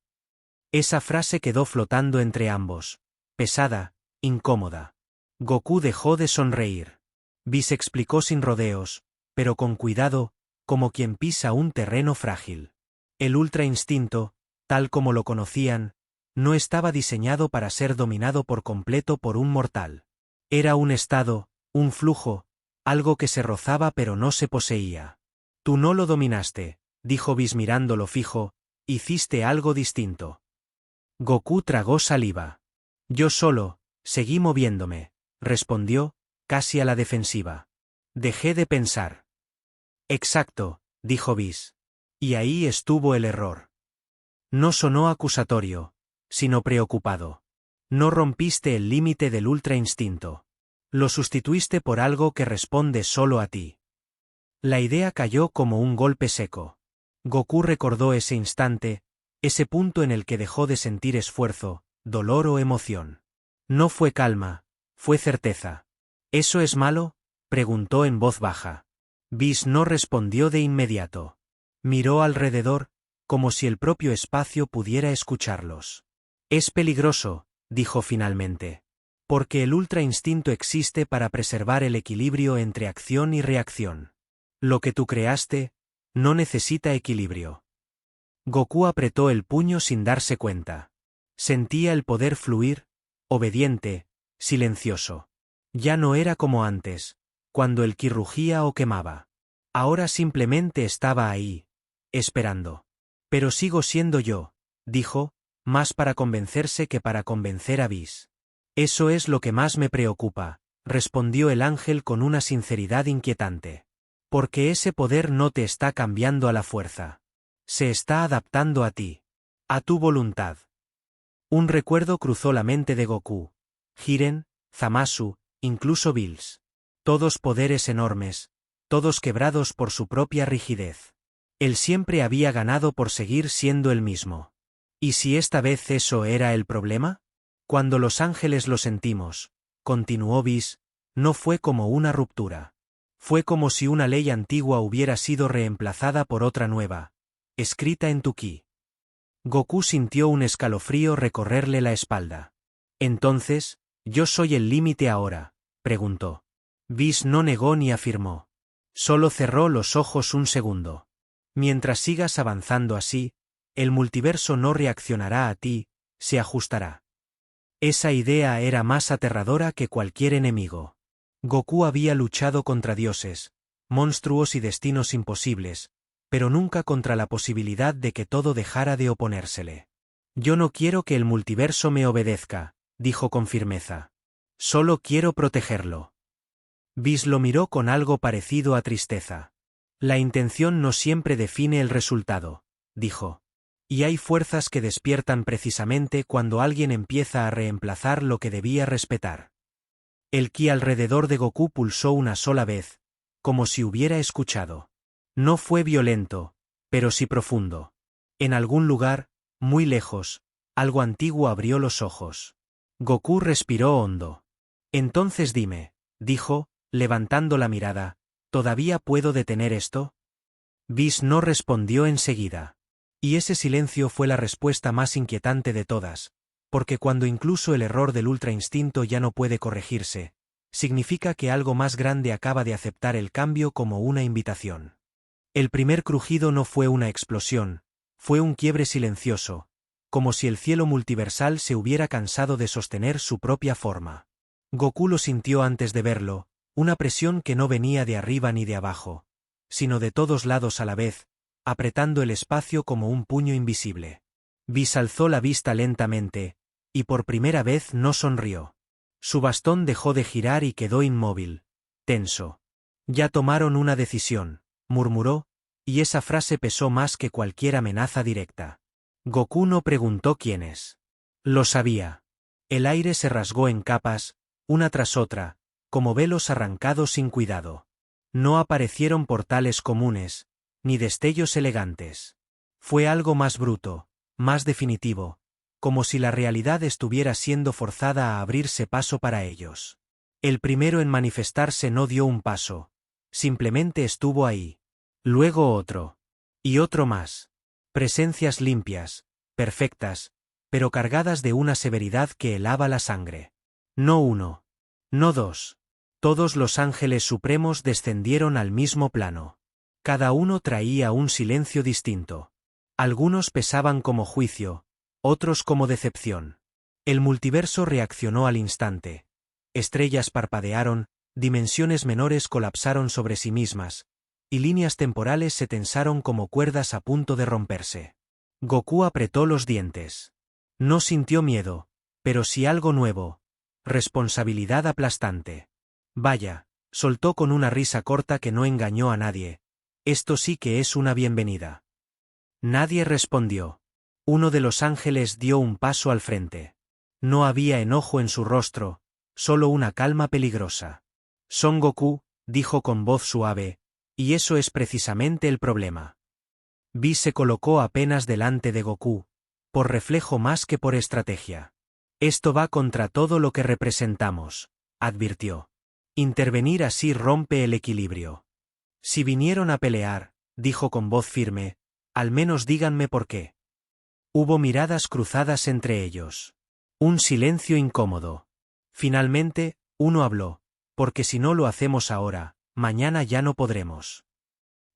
Esa frase quedó flotando entre ambos, pesada, incómoda. Goku dejó de sonreír. Whis explicó sin rodeos, pero con cuidado, como quien pisa un terreno frágil. El Ultra Instinto, tal como lo conocían, no estaba diseñado para ser dominado por completo por un mortal. Era un estado, un flujo, algo que se rozaba pero no se poseía. «Tú no lo dominaste», dijo Whis mirándolo fijo, «hiciste algo distinto». Goku tragó saliva. «Yo solo, seguí moviéndome», respondió, casi a la defensiva. «Dejé de pensar». «Exacto», dijo Whis. «Y ahí estuvo el error». No sonó acusatorio, sino preocupado. «No rompiste el límite del Ultra Instinto. Lo sustituiste por algo que responde solo a ti». La idea cayó como un golpe seco. Goku recordó ese instante, ese punto en el que dejó de sentir esfuerzo, dolor o emoción. No fue calma, fue certeza. «¿Eso es malo?», preguntó en voz baja. Whis no respondió de inmediato. Miró alrededor, como si el propio espacio pudiera escucharlos. «Es peligroso», dijo finalmente. «Porque el Ultra Instinto existe para preservar el equilibrio entre acción y reacción. Lo que tú creaste, no necesita equilibrio». Goku apretó el puño sin darse cuenta. Sentía el poder fluir, obediente, silencioso. Ya no era como antes, cuando el ki rugía o quemaba. Ahora simplemente estaba ahí, esperando. «Pero sigo siendo yo», dijo, más para convencerse que para convencer a Whis. «Eso es lo que más me preocupa», respondió el ángel con una sinceridad inquietante. «Porque ese poder no te está cambiando a la fuerza. Se está adaptando a ti. A tu voluntad». Un recuerdo cruzó la mente de Goku. Jiren, Zamasu, incluso Bills. Todos poderes enormes, todos quebrados por su propia rigidez. Él siempre había ganado por seguir siendo el mismo. ¿Y si esta vez eso era el problema? «Cuando los ángeles lo sentimos», continuó Whis, «no fue como una ruptura. Fue como si una ley antigua hubiera sido reemplazada por otra nueva, escrita en tu ki». Goku sintió un escalofrío recorrerle la espalda. «Entonces, ¿yo soy el límite ahora?», preguntó. Whis no negó ni afirmó. Solo cerró los ojos un segundo. «Mientras sigas avanzando así, el multiverso no reaccionará a ti, se ajustará». Esa idea era más aterradora que cualquier enemigo. Goku había luchado contra dioses, monstruos y destinos imposibles, pero nunca contra la posibilidad de que todo dejara de oponérsele. «Yo no quiero que el multiverso me obedezca», dijo con firmeza. «Solo quiero protegerlo». Whis lo miró con algo parecido a tristeza. «La intención no siempre define el resultado», dijo. «Y hay fuerzas que despiertan precisamente cuando alguien empieza a reemplazar lo que debía respetar». El ki alrededor de Goku pulsó una sola vez, como si hubiera escuchado. No fue violento, pero sí profundo. En algún lugar, muy lejos, algo antiguo abrió los ojos. Goku respiró hondo. «Entonces dime», dijo, levantando la mirada, «¿todavía puedo detener esto?». Whis no respondió enseguida. Y ese silencio fue la respuesta más inquietante de todas, Porque cuando incluso el error del ultra instinto ya no puede corregirse, significa que algo más grande acaba de aceptar el cambio como una invitación. El primer crujido no fue una explosión, fue un quiebre silencioso, como si el cielo multiversal se hubiera cansado de sostener su propia forma. Goku lo sintió antes de verlo, una presión que no venía de arriba ni de abajo, sino de todos lados a la vez, apretando el espacio como un puño invisible. Whis alzó la vista lentamente, y por primera vez no sonrió. Su bastón dejó de girar y quedó inmóvil, tenso. Ya tomaron una decisión, murmuró, y esa frase pesó más que cualquier amenaza directa. Goku no preguntó quiénes. Lo sabía. El aire se rasgó en capas, una tras otra, como velos arrancados sin cuidado. No aparecieron portales comunes, ni destellos elegantes. Fue algo más bruto, más definitivo, como si la realidad estuviera siendo forzada a abrirse paso para ellos. El primero en manifestarse no dio un paso, simplemente estuvo ahí. Luego otro. Y otro más. Presencias limpias, perfectas, pero cargadas de una severidad que helaba la sangre. No uno. No dos. Todos los ángeles supremos descendieron al mismo plano. Cada uno traía un silencio distinto. Algunos pesaban como juicio, otros como decepción. El multiverso reaccionó al instante. Estrellas parpadearon, dimensiones menores colapsaron sobre sí mismas, y líneas temporales se tensaron como cuerdas a punto de romperse. Goku apretó los dientes. No sintió miedo, pero sí algo nuevo, responsabilidad aplastante. Vaya, soltó con una risa corta que no engañó a nadie. Esto sí que es una bienvenida. Nadie respondió. Uno de los ángeles dio un paso al frente. No había enojo en su rostro, solo una calma peligrosa. Son Goku, dijo con voz suave, y eso es precisamente el problema. Whis se colocó apenas delante de Goku, por reflejo más que por estrategia. Esto va contra todo lo que representamos, advirtió. Intervenir así rompe el equilibrio. Si vinieron a pelear, dijo con voz firme, al menos díganme por qué. Hubo miradas cruzadas entre ellos. Un silencio incómodo. Finalmente, uno habló, porque si no lo hacemos ahora, mañana ya no podremos.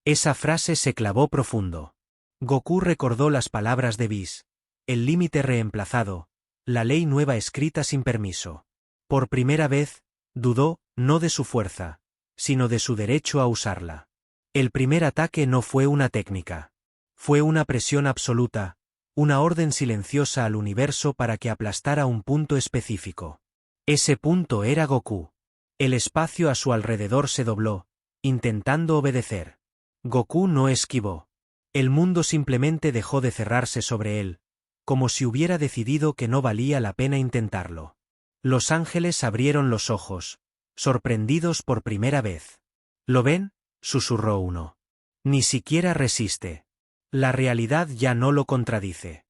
Esa frase se clavó profundo. Goku recordó las palabras de Whis, el límite reemplazado, la ley nueva escrita sin permiso. Por primera vez, dudó, no de su fuerza, sino de su derecho a usarla. El primer ataque no fue una técnica. Fue una presión absoluta, una orden silenciosa al universo para que aplastara un punto específico. Ese punto era Goku. El espacio a su alrededor se dobló, intentando obedecer. Goku no esquivó. El mundo simplemente dejó de cerrarse sobre él, como si hubiera decidido que no valía la pena intentarlo. Los ángeles abrieron los ojos, sorprendidos por primera vez. ¿Lo ven?, susurró uno. Ni siquiera resiste. La realidad ya no lo contradice.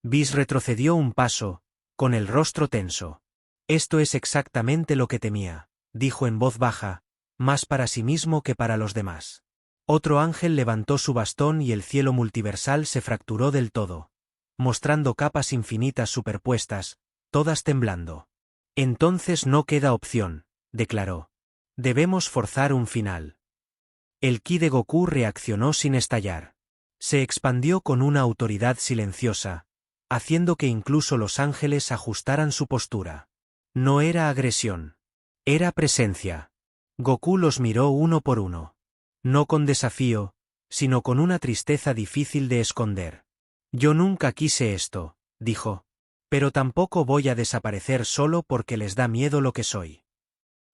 Whis retrocedió un paso, con el rostro tenso. Esto es exactamente lo que temía, dijo en voz baja, más para sí mismo que para los demás. Otro ángel levantó su bastón y el cielo multiversal se fracturó del todo, mostrando capas infinitas superpuestas, todas temblando. Entonces no queda opción, declaró. Debemos forzar un final. El ki de Goku reaccionó sin estallar. Se expandió con una autoridad silenciosa, haciendo que incluso los ángeles ajustaran su postura. No era agresión. Era presencia. Goku los miró uno por uno. No con desafío, sino con una tristeza difícil de esconder. Yo nunca quise esto, dijo. Pero tampoco voy a desaparecer solo porque les da miedo lo que soy.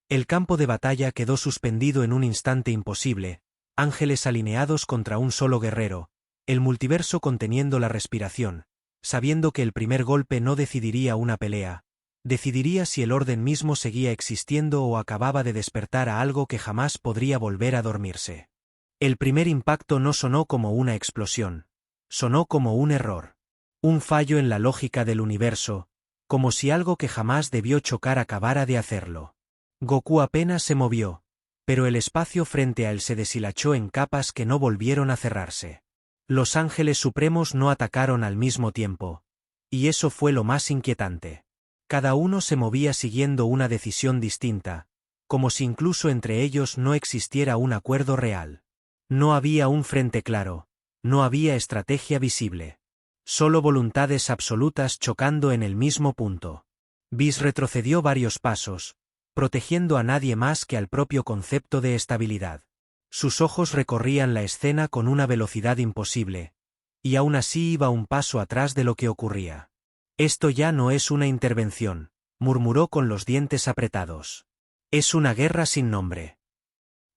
El campo de batalla quedó suspendido en un instante imposible, ángeles alineados contra un solo guerrero, el multiverso conteniendo la respiración, sabiendo que el primer golpe no decidiría una pelea, decidiría si el orden mismo seguía existiendo o acababa de despertar a algo que jamás podría volver a dormirse. El primer impacto no sonó como una explosión, sonó como un error. Un fallo en la lógica del universo, como si algo que jamás debió chocar acabara de hacerlo. Goku apenas se movió, pero el espacio frente a él se deshilachó en capas que no volvieron a cerrarse. Los ángeles supremos no atacaron al mismo tiempo, Y eso fue lo más inquietante. Cada uno se movía siguiendo una decisión distinta, como si incluso entre ellos no existiera un acuerdo real. No había un frente claro, no había estrategia visible. Solo voluntades absolutas chocando en el mismo punto. Vis retrocedió varios pasos, protegiendo a nadie más que al propio concepto de estabilidad. Sus ojos recorrían la escena con una velocidad imposible, y aún así iba un paso atrás de lo que ocurría. Esto ya no es una intervención, murmuró con los dientes apretados. Es una guerra sin nombre.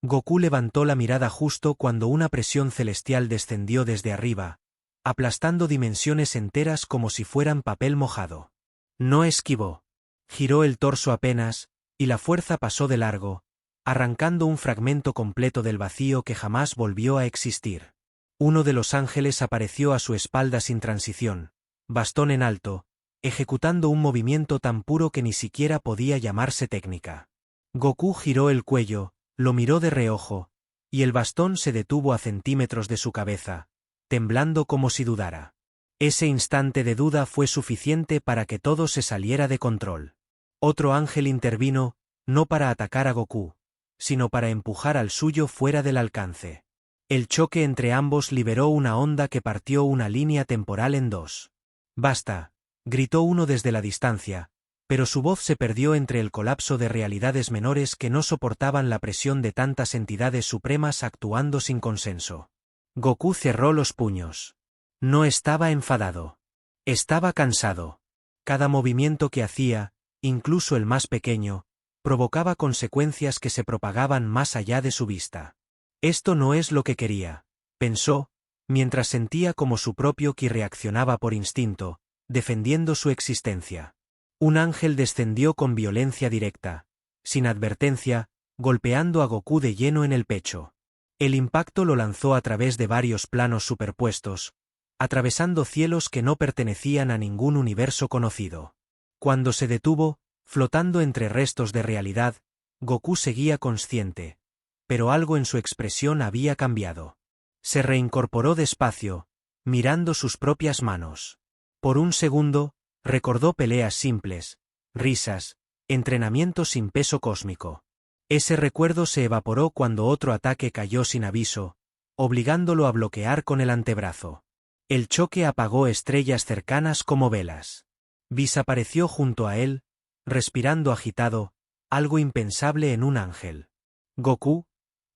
Goku levantó la mirada justo cuando una presión celestial descendió desde arriba, aplastando dimensiones enteras como si fueran papel mojado. No esquivó. Giró el torso apenas, y la fuerza pasó de largo, arrancando un fragmento completo del vacío que jamás volvió a existir. Uno de los ángeles apareció a su espalda sin transición, bastón en alto, ejecutando un movimiento tan puro que ni siquiera podía llamarse técnica. Goku giró el cuello, lo miró de reojo, y el bastón se detuvo a centímetros de su cabeza, temblando como si dudara. Ese instante de duda fue suficiente para que todo se saliera de control. Otro ángel intervino, no para atacar a Goku, sino para empujar al suyo fuera del alcance. El choque entre ambos liberó una onda que partió una línea temporal en dos. «Basta», gritó uno desde la distancia, pero su voz se perdió entre el colapso de realidades menores que no soportaban la presión de tantas entidades supremas actuando sin consenso. Goku cerró los puños. No estaba enfadado. Estaba cansado. Cada movimiento que hacía, incluso el más pequeño, provocaba consecuencias que se propagaban más allá de su vista. Esto no es lo que quería, pensó, mientras sentía como su propio ki reaccionaba por instinto, defendiendo su existencia. Un ángel descendió con violencia directa, sin advertencia, golpeando a Goku de lleno en el pecho. El impacto lo lanzó a través de varios planos superpuestos, atravesando cielos que no pertenecían a ningún universo conocido. Cuando se detuvo, flotando entre restos de realidad, Goku seguía consciente, pero algo en su expresión había cambiado. Se reincorporó despacio, mirando sus propias manos. Por un segundo, recordó peleas simples, risas, entrenamiento sin peso cósmico. Ese recuerdo se evaporó cuando otro ataque cayó sin aviso, obligándolo a bloquear con el antebrazo. El choque apagó estrellas cercanas como velas. Vis apareció junto a él, respirando agitado, algo impensable en un ángel. Goku,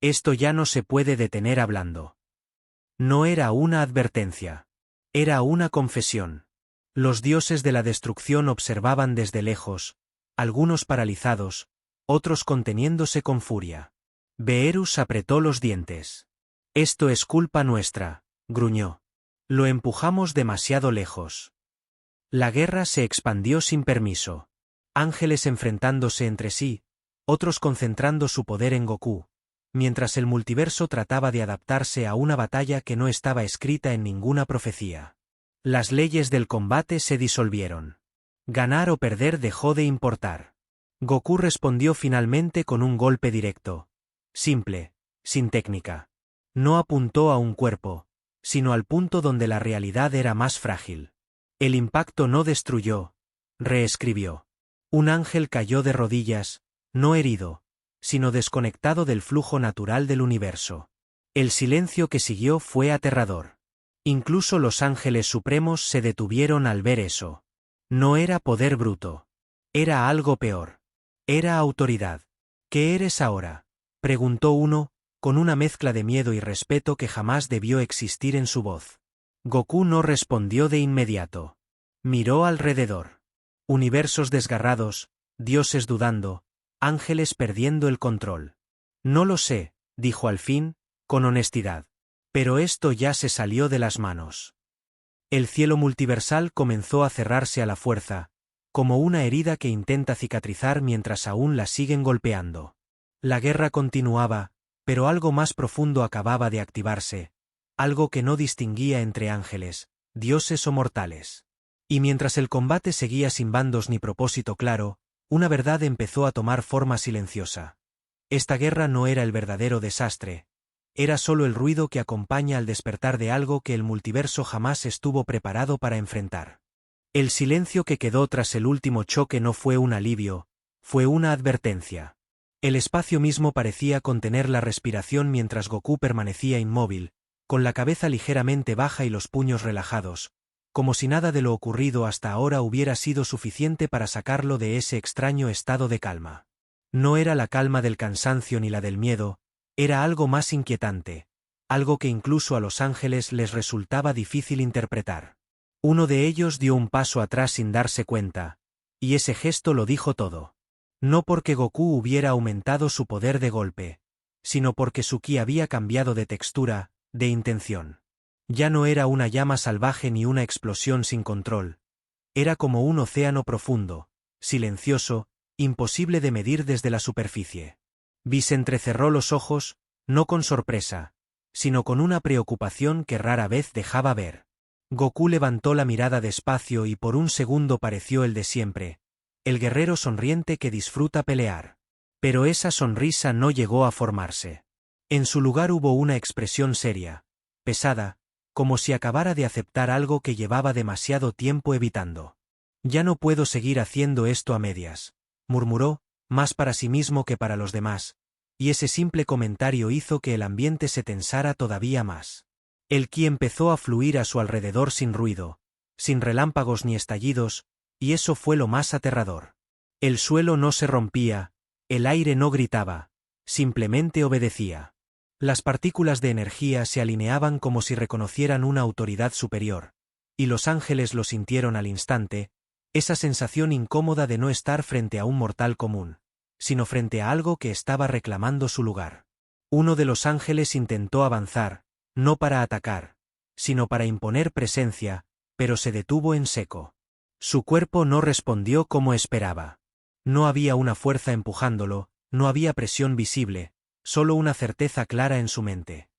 esto ya no se puede detener hablando. No era una advertencia. Era una confesión. Los dioses de la destrucción observaban desde lejos, algunos paralizados, otros conteniéndose con furia. Beerus apretó los dientes. Esto es culpa nuestra, gruñó. Lo empujamos demasiado lejos. La guerra se expandió sin permiso. Ángeles enfrentándose entre sí, otros concentrando su poder en Goku, mientras el multiverso trataba de adaptarse a una batalla que no estaba escrita en ninguna profecía. Las leyes del combate se disolvieron. Ganar o perder dejó de importar. Goku respondió finalmente con un golpe directo, simple, sin técnica. No apuntó a un cuerpo, sino al punto donde la realidad era más frágil. El impacto no destruyó, reescribió. Un ángel cayó de rodillas, no herido, sino desconectado del flujo natural del universo. El silencio que siguió fue aterrador. Incluso los ángeles supremos se detuvieron al ver eso. No era poder bruto. Era algo peor. Era autoridad. ¿Qué eres ahora?, preguntó uno, con una mezcla de miedo y respeto que jamás debió existir en su voz. Goku no respondió de inmediato. Miró alrededor. Universos desgarrados, dioses dudando, ángeles perdiendo el control. No lo sé, dijo al fin, con honestidad. Pero esto ya se salió de las manos. El cielo multiversal comenzó a cerrarse a la fuerza, como una herida que intenta cicatrizar mientras aún la siguen golpeando. La guerra continuaba, pero algo más profundo acababa de activarse, algo que no distinguía entre ángeles, dioses o mortales. Y mientras el combate seguía sin bandos ni propósito claro, una verdad empezó a tomar forma silenciosa. Esta guerra no era el verdadero desastre. Era solo el ruido que acompaña al despertar de algo que el multiverso jamás estuvo preparado para enfrentar. El silencio que quedó tras el último choque no fue un alivio, fue una advertencia. El espacio mismo parecía contener la respiración mientras Goku permanecía inmóvil, con la cabeza ligeramente baja y los puños relajados, como si nada de lo ocurrido hasta ahora hubiera sido suficiente para sacarlo de ese extraño estado de calma. No era la calma del cansancio ni la del miedo, era algo más inquietante, algo que incluso a los ángeles les resultaba difícil interpretar. Uno de ellos dio un paso atrás sin darse cuenta, y ese gesto lo dijo todo. No porque Goku hubiera aumentado su poder de golpe, sino porque su ki había cambiado de textura, de intención. Ya no era una llama salvaje ni una explosión sin control. Era como un océano profundo, silencioso, imposible de medir desde la superficie. Whis entrecerró los ojos, no con sorpresa, sino con una preocupación que rara vez dejaba ver. Goku levantó la mirada despacio y por un segundo pareció el de siempre, el guerrero sonriente que disfruta pelear. Pero esa sonrisa no llegó a formarse. En su lugar hubo una expresión seria, pesada, como si acabara de aceptar algo que llevaba demasiado tiempo evitando. «Ya no puedo seguir haciendo esto a medias», murmuró, más para sí mismo que para los demás, y ese simple comentario hizo que el ambiente se tensara todavía más. El ki empezó a fluir a su alrededor sin ruido, sin relámpagos ni estallidos, y eso fue lo más aterrador. El suelo no se rompía, el aire no gritaba, simplemente obedecía. Las partículas de energía se alineaban como si reconocieran una autoridad superior, y los ángeles lo sintieron al instante, esa sensación incómoda de no estar frente a un mortal común, sino frente a algo que estaba reclamando su lugar. Uno de los ángeles intentó avanzar, no para atacar, sino para imponer presencia, pero se detuvo en seco. Su cuerpo no respondió como esperaba. No había una fuerza empujándolo, no había presión visible, solo una certeza clara en su mente.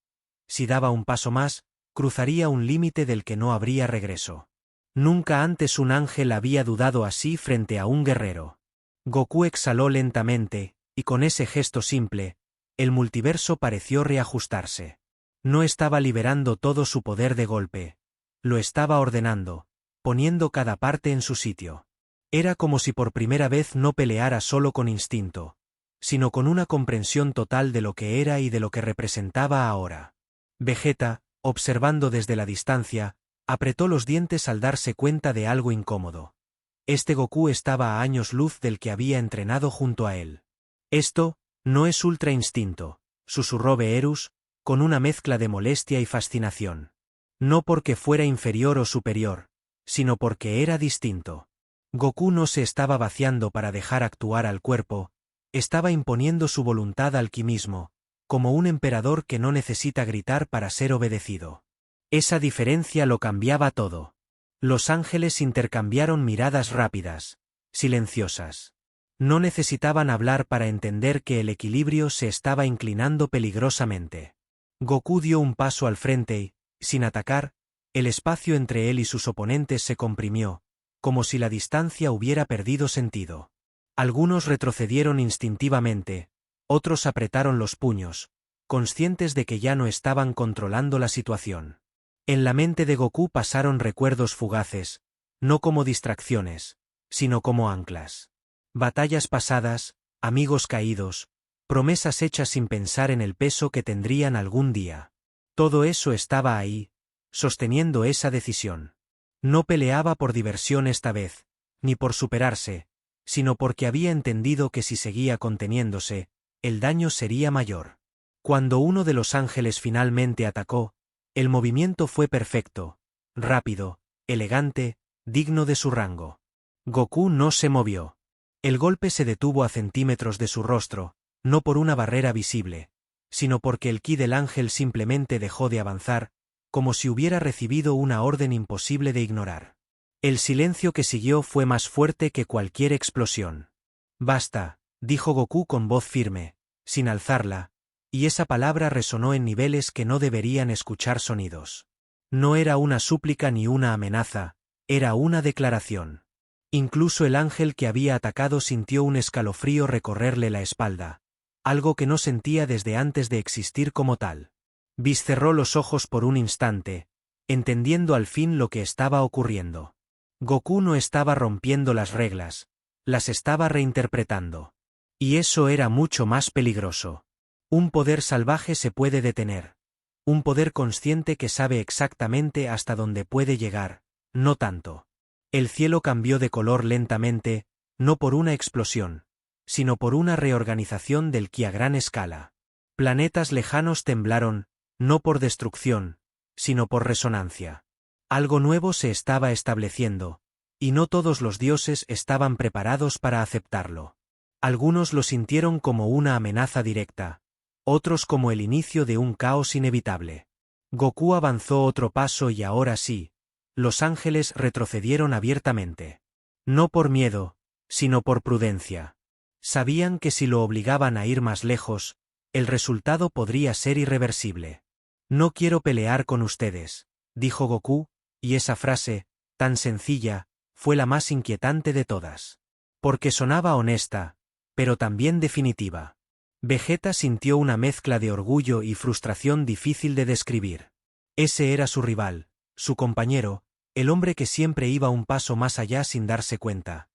Si daba un paso más, cruzaría un límite del que no habría regreso. Nunca antes un ángel había dudado así frente a un guerrero. Goku exhaló lentamente, y con ese gesto simple, el multiverso pareció reajustarse. No estaba liberando todo su poder de golpe. Lo estaba ordenando, poniendo cada parte en su sitio. Era como si por primera vez no peleara solo con instinto, sino con una comprensión total de lo que era y de lo que representaba ahora. Vegeta, observando desde la distancia, apretó los dientes al darse cuenta de algo incómodo. Este Goku estaba a años luz del que había entrenado junto a él. «Esto no es ultra instinto», susurró Beerus, con una mezcla de molestia y fascinación. No porque fuera inferior o superior, sino porque era distinto. Goku no se estaba vaciando para dejar actuar al cuerpo, estaba imponiendo su voluntad al ki mismo, como un emperador que no necesita gritar para ser obedecido. Esa diferencia lo cambiaba todo. Los ángeles intercambiaron miradas rápidas, silenciosas. No necesitaban hablar para entender que el equilibrio se estaba inclinando peligrosamente. Goku dio un paso al frente y, sin atacar, el espacio entre él y sus oponentes se comprimió, como si la distancia hubiera perdido sentido. Algunos retrocedieron instintivamente, otros apretaron los puños, conscientes de que ya no estaban controlando la situación. En la mente de Goku pasaron recuerdos fugaces, no como distracciones, sino como anclas. Batallas pasadas, amigos caídos, promesas hechas sin pensar en el peso que tendrían algún día. Todo eso estaba ahí, sosteniendo esa decisión. No peleaba por diversión esta vez, ni por superarse, sino porque había entendido que si seguía conteniéndose, el daño sería mayor. Cuando uno de los ángeles finalmente atacó, el movimiento fue perfecto, rápido, elegante, digno de su rango. Goku no se movió. El golpe se detuvo a centímetros de su rostro, no por una barrera visible, sino porque el ki del ángel simplemente dejó de avanzar, como si hubiera recibido una orden imposible de ignorar. El silencio que siguió fue más fuerte que cualquier explosión. «Basta», dijo Goku con voz firme, sin alzarla, y esa palabra resonó en niveles que no deberían escuchar sonidos. No era una súplica ni una amenaza, era una declaración. Incluso el ángel que había atacado sintió un escalofrío recorrerle la espalda, algo que no sentía desde antes de existir como tal. Whis cerró los ojos por un instante, entendiendo al fin lo que estaba ocurriendo. Goku no estaba rompiendo las reglas, las estaba reinterpretando. Y eso era mucho más peligroso. Un poder salvaje se puede detener. Un poder consciente que sabe exactamente hasta dónde puede llegar, no tanto. El cielo cambió de color lentamente, no por una explosión, sino por una reorganización del ki a gran escala. Planetas lejanos temblaron, no por destrucción, sino por resonancia. Algo nuevo se estaba estableciendo, y no todos los dioses estaban preparados para aceptarlo. Algunos lo sintieron como una amenaza directa, otros como el inicio de un caos inevitable. Goku avanzó otro paso y ahora sí, los ángeles retrocedieron abiertamente. No por miedo, sino por prudencia. Sabían que si lo obligaban a ir más lejos, el resultado podría ser irreversible. No quiero pelear con ustedes, dijo Goku, y esa frase, tan sencilla, fue la más inquietante de todas. Porque sonaba honesta, pero también definitiva. Vegeta sintió una mezcla de orgullo y frustración difícil de describir. Ese era su rival, su compañero, el hombre que siempre iba un paso más allá sin darse cuenta.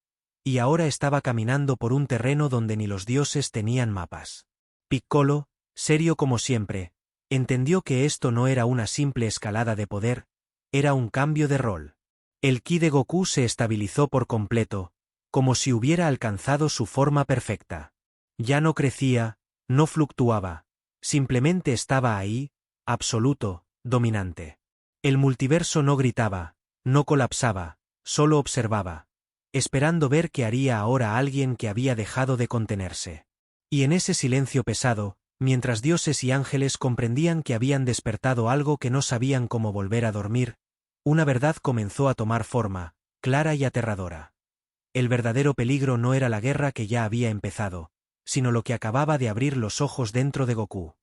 Y ahora estaba caminando por un terreno donde ni los dioses tenían mapas. Piccolo, serio como siempre, entendió que esto no era una simple escalada de poder, era un cambio de rol. El ki de Goku se estabilizó por completo, como si hubiera alcanzado su forma perfecta. Ya no crecía, no fluctuaba, simplemente estaba ahí, absoluto, dominante. El multiverso no gritaba, no colapsaba, solo observaba, esperando ver qué haría ahora alguien que había dejado de contenerse. Y en ese silencio pesado, mientras dioses y ángeles comprendían que habían despertado algo que no sabían cómo volver a dormir, una verdad comenzó a tomar forma, clara y aterradora. El verdadero peligro no era la guerra que ya había empezado, sino lo que acababa de abrir los ojos dentro de Goku.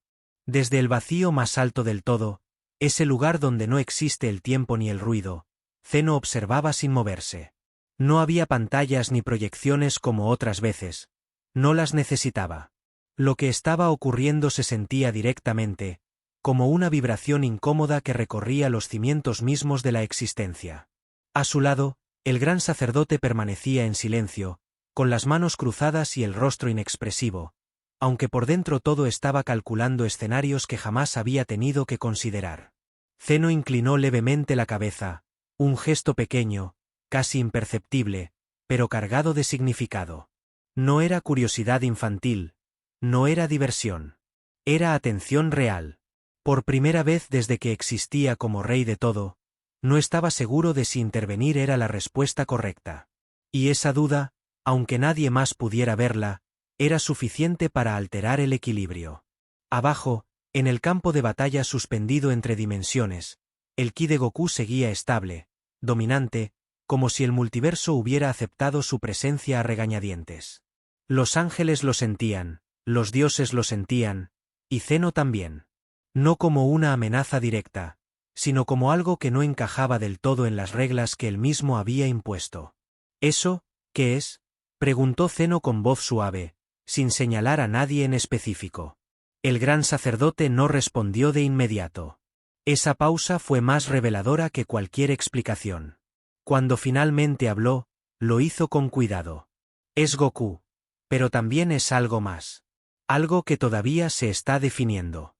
Desde el vacío más alto del todo, ese lugar donde no existe el tiempo ni el ruido, Zeno observaba sin moverse. No había pantallas ni proyecciones como otras veces. No las necesitaba. Lo que estaba ocurriendo se sentía directamente, como una vibración incómoda que recorría los cimientos mismos de la existencia. A su lado, el gran sacerdote permanecía en silencio, con las manos cruzadas y el rostro inexpresivo, aunque por dentro todo estaba calculando escenarios que jamás había tenido que considerar. Zeno inclinó levemente la cabeza, un gesto pequeño, casi imperceptible, pero cargado de significado. No era curiosidad infantil, no era diversión. Era atención real. Por primera vez desde que existía como rey de todo, no estaba seguro de si intervenir era la respuesta correcta. Y esa duda, aunque nadie más pudiera verla, era suficiente para alterar el equilibrio. Abajo, en el campo de batalla suspendido entre dimensiones, el ki de Goku seguía estable, dominante, como si el multiverso hubiera aceptado su presencia a regañadientes. Los ángeles lo sentían, los dioses lo sentían, y Zeno también. No como una amenaza directa, sino como algo que no encajaba del todo en las reglas que él mismo había impuesto. ¿Eso, qué es?, preguntó Zeno con voz suave, sin señalar a nadie en específico. El gran sacerdote no respondió de inmediato. Esa pausa fue más reveladora que cualquier explicación. Cuando finalmente habló, lo hizo con cuidado. Es Goku, pero también es algo más. Algo que todavía se está definiendo.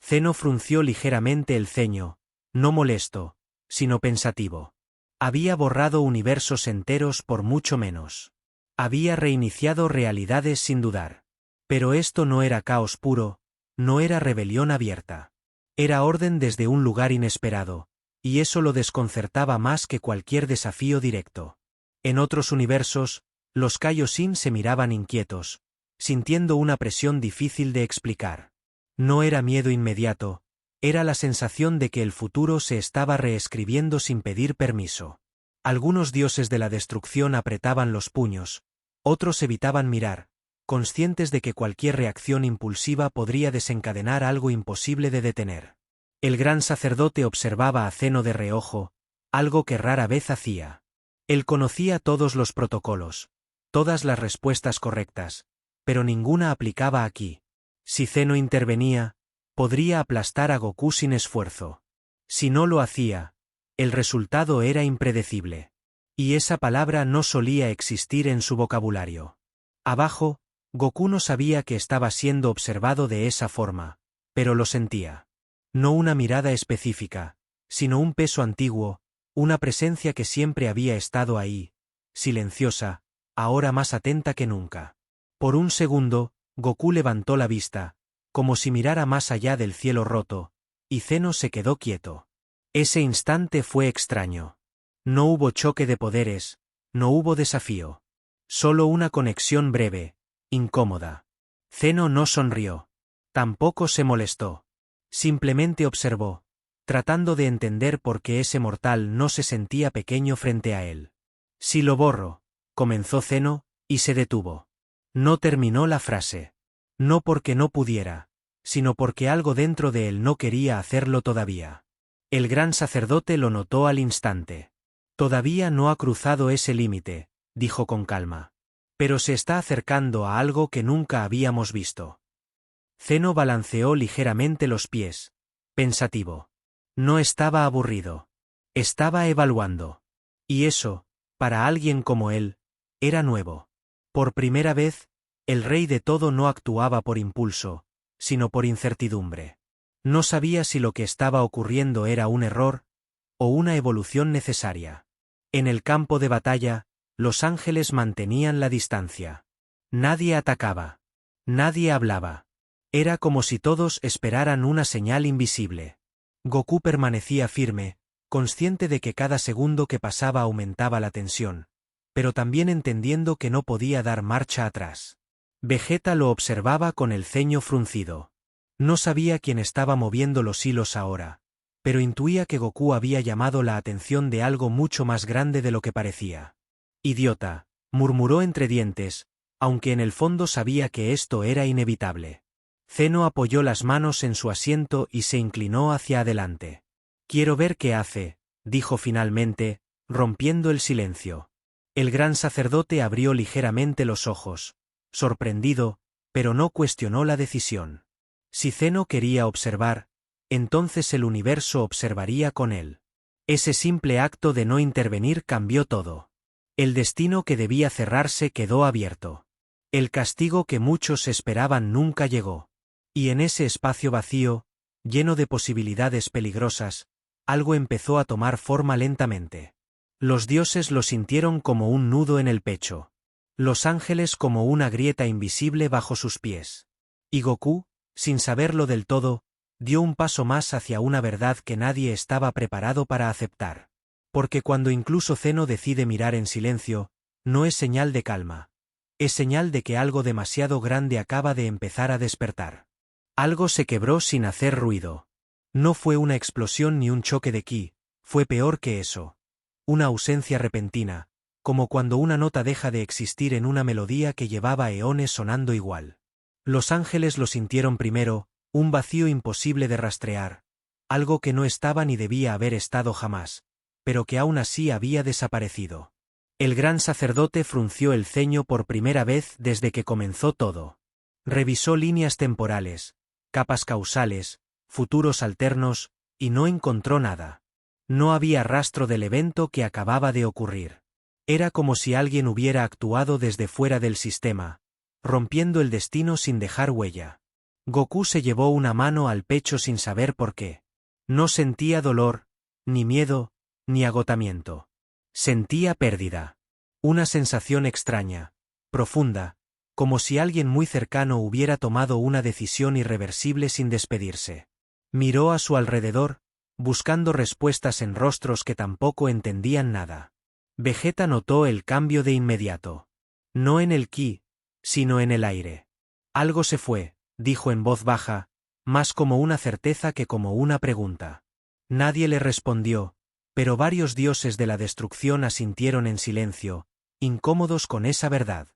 Zeno frunció ligeramente el ceño, no molesto, sino pensativo. Había borrado universos enteros por mucho menos. Había reiniciado realidades sin dudar. Pero esto no era caos puro, no era rebelión abierta. Era orden desde un lugar inesperado, y eso lo desconcertaba más que cualquier desafío directo. En otros universos, los Kaioshin se miraban inquietos, sintiendo una presión difícil de explicar. No era miedo inmediato, era la sensación de que el futuro se estaba reescribiendo sin pedir permiso. Algunos dioses de la destrucción apretaban los puños, otros evitaban mirar, conscientes de que cualquier reacción impulsiva podría desencadenar algo imposible de detener. El gran sacerdote observaba a Zeno de reojo, algo que rara vez hacía. Él conocía todos los protocolos, todas las respuestas correctas, pero ninguna aplicaba aquí. Si Zeno intervenía, podría aplastar a Goku sin esfuerzo. Si no lo hacía, el resultado era impredecible. Y esa palabra no solía existir en su vocabulario. Abajo, Goku no sabía que estaba siendo observado de esa forma, pero lo sentía. No una mirada específica, sino un peso antiguo, una presencia que siempre había estado ahí, silenciosa, ahora más atenta que nunca. Por un segundo, Goku levantó la vista, como si mirara más allá del cielo roto, y Zeno se quedó quieto. Ese instante fue extraño. No hubo choque de poderes, no hubo desafío. Solo una conexión breve, incómoda. Zeno no sonrió. Tampoco se molestó. Simplemente observó, tratando de entender por qué ese mortal no se sentía pequeño frente a él. Si lo borro, comenzó Zeno, y se detuvo. No terminó la frase. No porque no pudiera, sino porque algo dentro de él no quería hacerlo todavía. El gran sacerdote lo notó al instante. Todavía no ha cruzado ese límite, dijo con calma. Pero se está acercando a algo que nunca habíamos visto. Zeno balanceó ligeramente los pies, pensativo. No estaba aburrido. Estaba evaluando. Y eso, para alguien como él, era nuevo. Por primera vez, el rey de todo no actuaba por impulso, sino por incertidumbre. No sabía si lo que estaba ocurriendo era un error o una evolución necesaria. En el campo de batalla, los ángeles mantenían la distancia. Nadie atacaba. Nadie hablaba. Era como si todos esperaran una señal invisible. Goku permanecía firme, consciente de que cada segundo que pasaba aumentaba la tensión, pero también entendiendo que no podía dar marcha atrás. Vegeta lo observaba con el ceño fruncido. No sabía quién estaba moviendo los hilos ahora, pero intuía que Goku había llamado la atención de algo mucho más grande de lo que parecía. Idiota, murmuró entre dientes, aunque en el fondo sabía que esto era inevitable. Zeno apoyó las manos en su asiento y se inclinó hacia adelante. Quiero ver qué hace, dijo finalmente, rompiendo el silencio. El gran sacerdote abrió ligeramente los ojos, sorprendido, pero no cuestionó la decisión. Si Zeno quería observar, entonces el universo observaría con él. Ese simple acto de no intervenir cambió todo. El destino que debía cerrarse quedó abierto. El castigo que muchos esperaban nunca llegó. Y en ese espacio vacío, lleno de posibilidades peligrosas, algo empezó a tomar forma lentamente. Los dioses lo sintieron como un nudo en el pecho. Los ángeles como una grieta invisible bajo sus pies. Y Goku, sin saberlo del todo, dio un paso más hacia una verdad que nadie estaba preparado para aceptar. Porque cuando incluso Zeno decide mirar en silencio, no es señal de calma. Es señal de que algo demasiado grande acaba de empezar a despertar. Algo se quebró sin hacer ruido. No fue una explosión ni un choque de ki, fue peor que eso. Una ausencia repentina, como cuando una nota deja de existir en una melodía que llevaba eones sonando igual. Los ángeles lo sintieron primero, un vacío imposible de rastrear, algo que no estaba ni debía haber estado jamás, pero que aún así había desaparecido. El gran sacerdote frunció el ceño por primera vez desde que comenzó todo. Revisó líneas temporales, capas causales, futuros alternos, y no encontró nada. No había rastro del evento que acababa de ocurrir. Era como si alguien hubiera actuado desde fuera del sistema, rompiendo el destino sin dejar huella. Goku se llevó una mano al pecho sin saber por qué. No sentía dolor, ni miedo, ni agotamiento. Sentía pérdida. Una sensación extraña, profunda, como si alguien muy cercano hubiera tomado una decisión irreversible sin despedirse. Miró a su alrededor, buscando respuestas en rostros que tampoco entendían nada. Vegeta notó el cambio de inmediato. No en el ki, sino en el aire. Algo se fue, dijo en voz baja, más como una certeza que como una pregunta. Nadie le respondió, pero varios dioses de la destrucción asintieron en silencio, incómodos con esa verdad.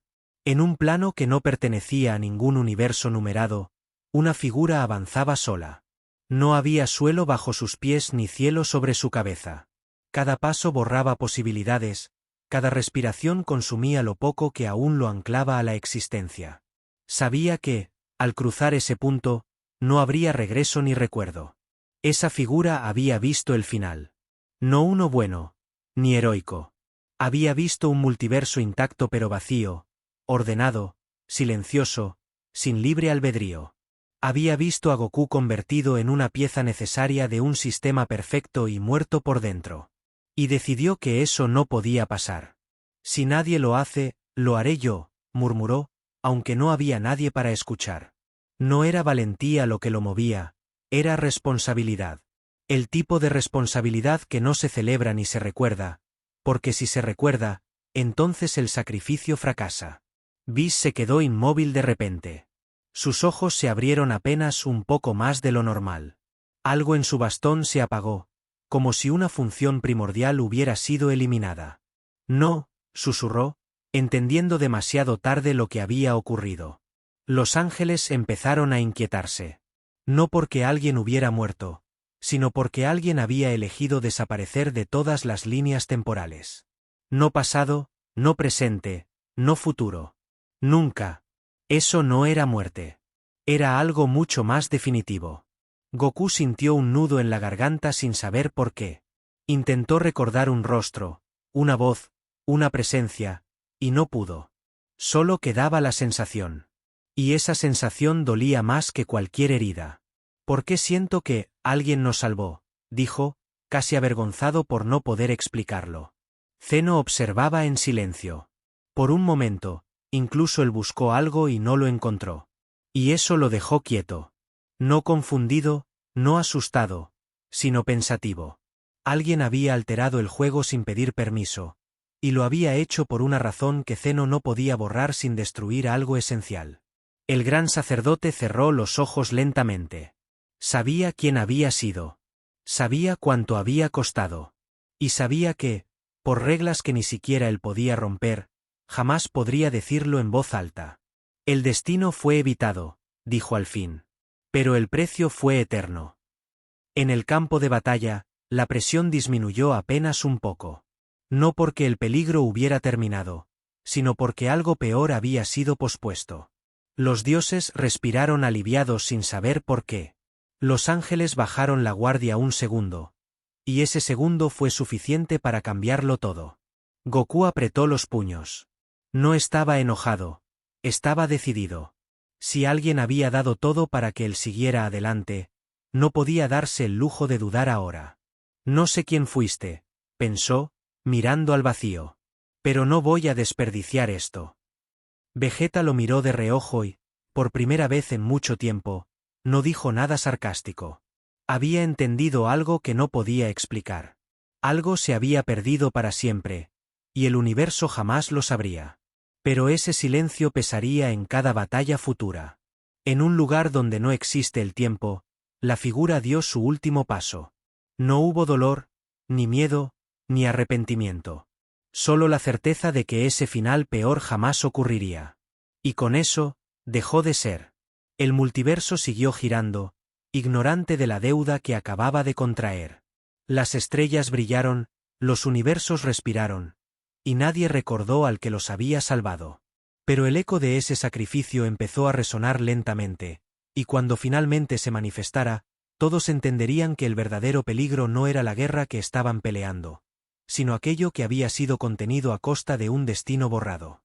En un plano que no pertenecía a ningún universo numerado, una figura avanzaba sola. No había suelo bajo sus pies ni cielo sobre su cabeza. Cada paso borraba posibilidades, cada respiración consumía lo poco que aún lo anclaba a la existencia. Sabía que, al cruzar ese punto, no habría regreso ni recuerdo. Esa figura había visto el final. No uno bueno, ni heroico. Había visto un multiverso intacto pero vacío, ordenado, silencioso, sin libre albedrío. Había visto a Goku convertido en una pieza necesaria de un sistema perfecto y muerto por dentro. Y decidió que eso no podía pasar. Si nadie lo hace, lo haré yo, murmuró, aunque no había nadie para escuchar. No era valentía lo que lo movía, era responsabilidad. El tipo de responsabilidad que no se celebra ni se recuerda, porque si se recuerda, entonces el sacrificio fracasa. Whis se quedó inmóvil de repente. Sus ojos se abrieron apenas un poco más de lo normal. Algo en su bastón se apagó, como si una función primordial hubiera sido eliminada. No, susurró, entendiendo demasiado tarde lo que había ocurrido. Los ángeles empezaron a inquietarse. No porque alguien hubiera muerto, sino porque alguien había elegido desaparecer de todas las líneas temporales. No pasado, no presente, no futuro. Nunca. Eso no era muerte. Era algo mucho más definitivo. Goku sintió un nudo en la garganta sin saber por qué. Intentó recordar un rostro, una voz, una presencia, y no pudo. Solo quedaba la sensación. Y esa sensación dolía más que cualquier herida. ¿Por qué siento que alguien nos salvó?, dijo, casi avergonzado por no poder explicarlo. Zeno observaba en silencio. Por un momento, incluso él buscó algo y no lo encontró. Y eso lo dejó quieto. No confundido, no asustado, sino pensativo. Alguien había alterado el juego sin pedir permiso, y lo había hecho por una razón que Zeno no podía borrar sin destruir algo esencial. El gran sacerdote cerró los ojos lentamente. Sabía quién había sido. Sabía cuánto había costado. Y sabía que, por reglas que ni siquiera él podía romper, jamás podría decirlo en voz alta. El destino fue evitado, dijo al fin. Pero el precio fue eterno. En el campo de batalla, la presión disminuyó apenas un poco. No porque el peligro hubiera terminado, sino porque algo peor había sido pospuesto. Los dioses respiraron aliviados sin saber por qué. Los ángeles bajaron la guardia un segundo. Y ese segundo fue suficiente para cambiarlo todo. Goku apretó los puños. No estaba enojado. Estaba decidido. Si alguien había dado todo para que él siguiera adelante, no podía darse el lujo de dudar ahora. No sé quién fuiste, pensó, mirando al vacío. Pero no voy a desperdiciar esto. Vegeta lo miró de reojo y, por primera vez en mucho tiempo, no dijo nada sarcástico. Había entendido algo que no podía explicar. Algo se había perdido para siempre, y el universo jamás lo sabría. Pero ese silencio pesaría en cada batalla futura. En un lugar donde no existe el tiempo, la figura dio su último paso. No hubo dolor, ni miedo, ni arrepentimiento. Solo la certeza de que ese final peor jamás ocurriría. Y con eso, dejó de ser. El multiverso siguió girando, ignorante de la deuda que acababa de contraer. Las estrellas brillaron, los universos respiraron, y nadie recordó al que los había salvado. Pero el eco de ese sacrificio empezó a resonar lentamente, y cuando finalmente se manifestara, todos entenderían que el verdadero peligro no era la guerra que estaban peleando, sino aquello que había sido contenido a costa de un destino borrado.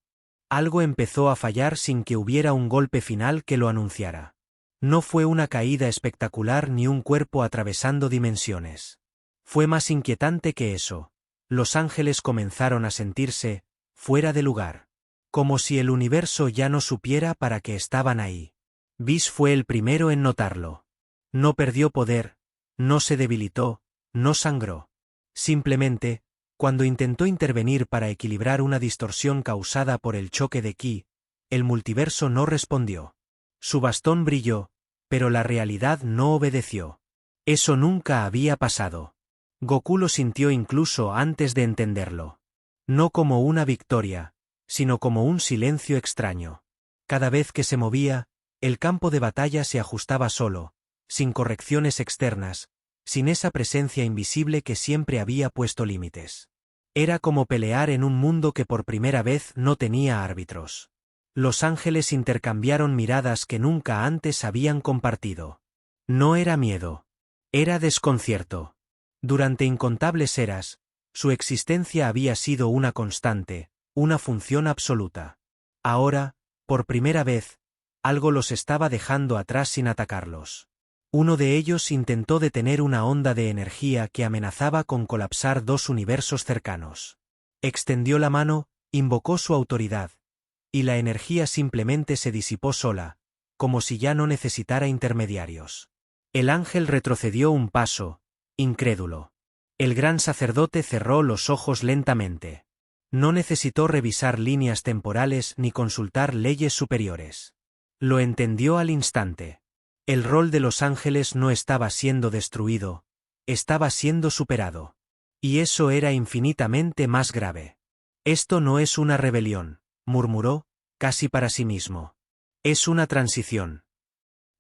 Algo empezó a fallar sin que hubiera un golpe final que lo anunciara. No fue una caída espectacular ni un cuerpo atravesando dimensiones. Fue más inquietante que eso. Los ángeles comenzaron a sentirse fuera de lugar. Como si el universo ya no supiera para qué estaban ahí. Whis fue el primero en notarlo. No perdió poder, no se debilitó, no sangró. Simplemente, cuando intentó intervenir para equilibrar una distorsión causada por el choque de ki, el multiverso no respondió. Su bastón brilló, pero la realidad no obedeció. Eso nunca había pasado. Goku lo sintió incluso antes de entenderlo. No como una victoria, sino como un silencio extraño. Cada vez que se movía, el campo de batalla se ajustaba solo, sin correcciones externas, sin esa presencia invisible que siempre había puesto límites. Era como pelear en un mundo que por primera vez no tenía árbitros. Los ángeles intercambiaron miradas que nunca antes habían compartido. No era miedo. Era desconcierto. Durante incontables eras, Su existencia había sido una constante, una función absoluta. Ahora, por primera vez, algo los estaba dejando atrás sin atacarlos. Uno de ellos intentó detener una onda de energía que amenazaba con colapsar dos universos cercanos. Extendió la mano, invocó su autoridad, y la energía simplemente se disipó sola, como si ya no necesitara intermediarios. El ángel retrocedió un paso, incrédulo. El gran sacerdote cerró los ojos lentamente. No necesitó revisar líneas temporales ni consultar leyes superiores. Lo entendió al instante. El rol de los ángeles no estaba siendo destruido, estaba siendo superado. Y eso era infinitamente más grave. Esto no es una rebelión, murmuró, casi para sí mismo. Es una transición.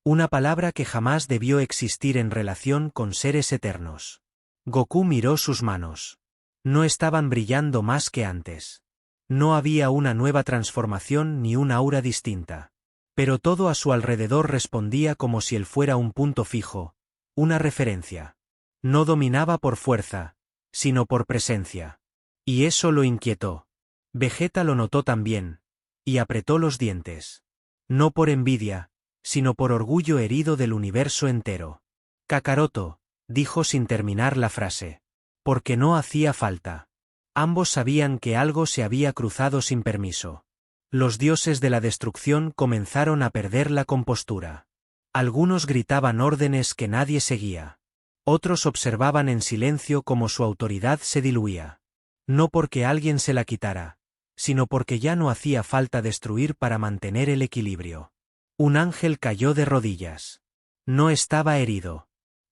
Una palabra que jamás debió existir en relación con seres eternos. Goku miró sus manos. No estaban brillando más que antes. No había una nueva transformación ni un aura distinta. Pero todo a su alrededor respondía como si él fuera un punto fijo, una referencia. No dominaba por fuerza, sino por presencia. Y eso lo inquietó. Vegeta lo notó también, y apretó los dientes. No por envidia, sino por orgullo herido del universo entero. Kakaroto, dijo sin terminar la frase. Porque no hacía falta. Ambos sabían que algo se había cruzado sin permiso. Los dioses de la destrucción comenzaron a perder la compostura. Algunos gritaban órdenes que nadie seguía. Otros observaban en silencio cómo su autoridad se diluía. No porque alguien se la quitara, sino porque ya no hacía falta destruir para mantener el equilibrio. Un ángel cayó de rodillas. No estaba herido.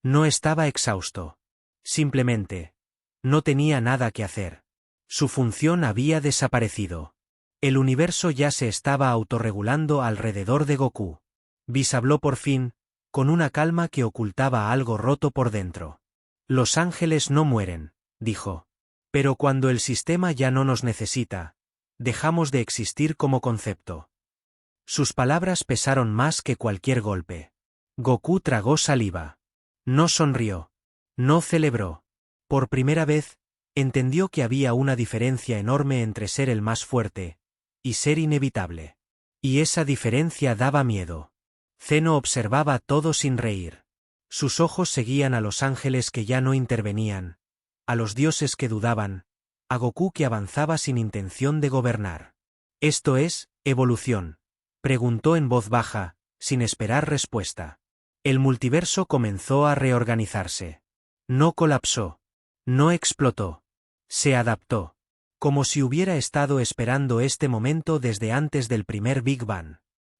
No estaba exhausto. Simplemente, no tenía nada que hacer. Su función había desaparecido. El universo ya se estaba autorregulando alrededor de Goku. Whis habló por fin, con una calma que ocultaba algo roto por dentro. Los ángeles no mueren, dijo. Pero cuando el sistema ya no nos necesita, dejamos de existir como concepto. Sus palabras pesaron más que cualquier golpe. Goku tragó saliva. No sonrió. No celebró. Por primera vez, entendió que había una diferencia enorme entre ser el más fuerte y ser inevitable. Y esa diferencia daba miedo. Zeno observaba todo sin reír. Sus ojos seguían a los ángeles que ya no intervenían, a los dioses que dudaban, a Goku que avanzaba sin intención de gobernar. ¿Esto es evolución?, preguntó en voz baja, sin esperar respuesta. El multiverso comenzó a reorganizarse. No colapsó. No explotó. Se adaptó. Como si hubiera estado esperando este momento desde antes del primer Big Bang.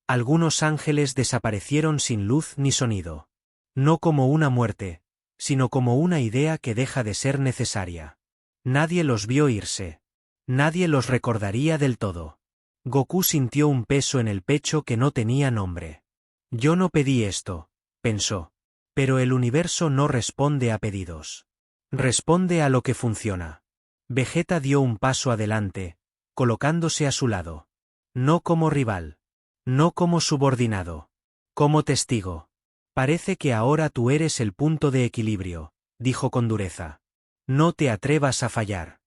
Algunos ángeles desaparecieron sin luz ni sonido. No como una muerte, sino como una idea que deja de ser necesaria. Nadie los vio irse. Nadie los recordaría del todo. Goku sintió un peso en el pecho que no tenía nombre. Yo no pedí esto, pensó. Pero el universo no responde a pedidos. Responde a lo que funciona. Vegeta dio un paso adelante, colocándose a su lado. No como rival. No como subordinado. Como testigo. Parece que ahora tú eres el punto de equilibrio, dijo con dureza. No te atrevas a fallar.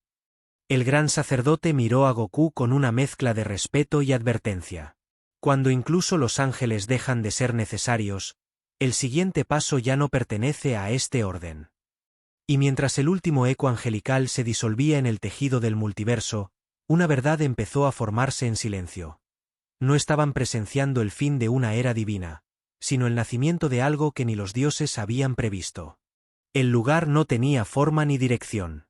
El gran sacerdote miró a Goku con una mezcla de respeto y advertencia. Cuando incluso los ángeles dejan de ser necesarios, el siguiente paso ya no pertenece a este orden. Y mientras el último eco angelical se disolvía en el tejido del multiverso, una verdad empezó a formarse en silencio. No estaban presenciando el fin de una era divina, sino el nacimiento de algo que ni los dioses habían previsto. El lugar no tenía forma ni dirección.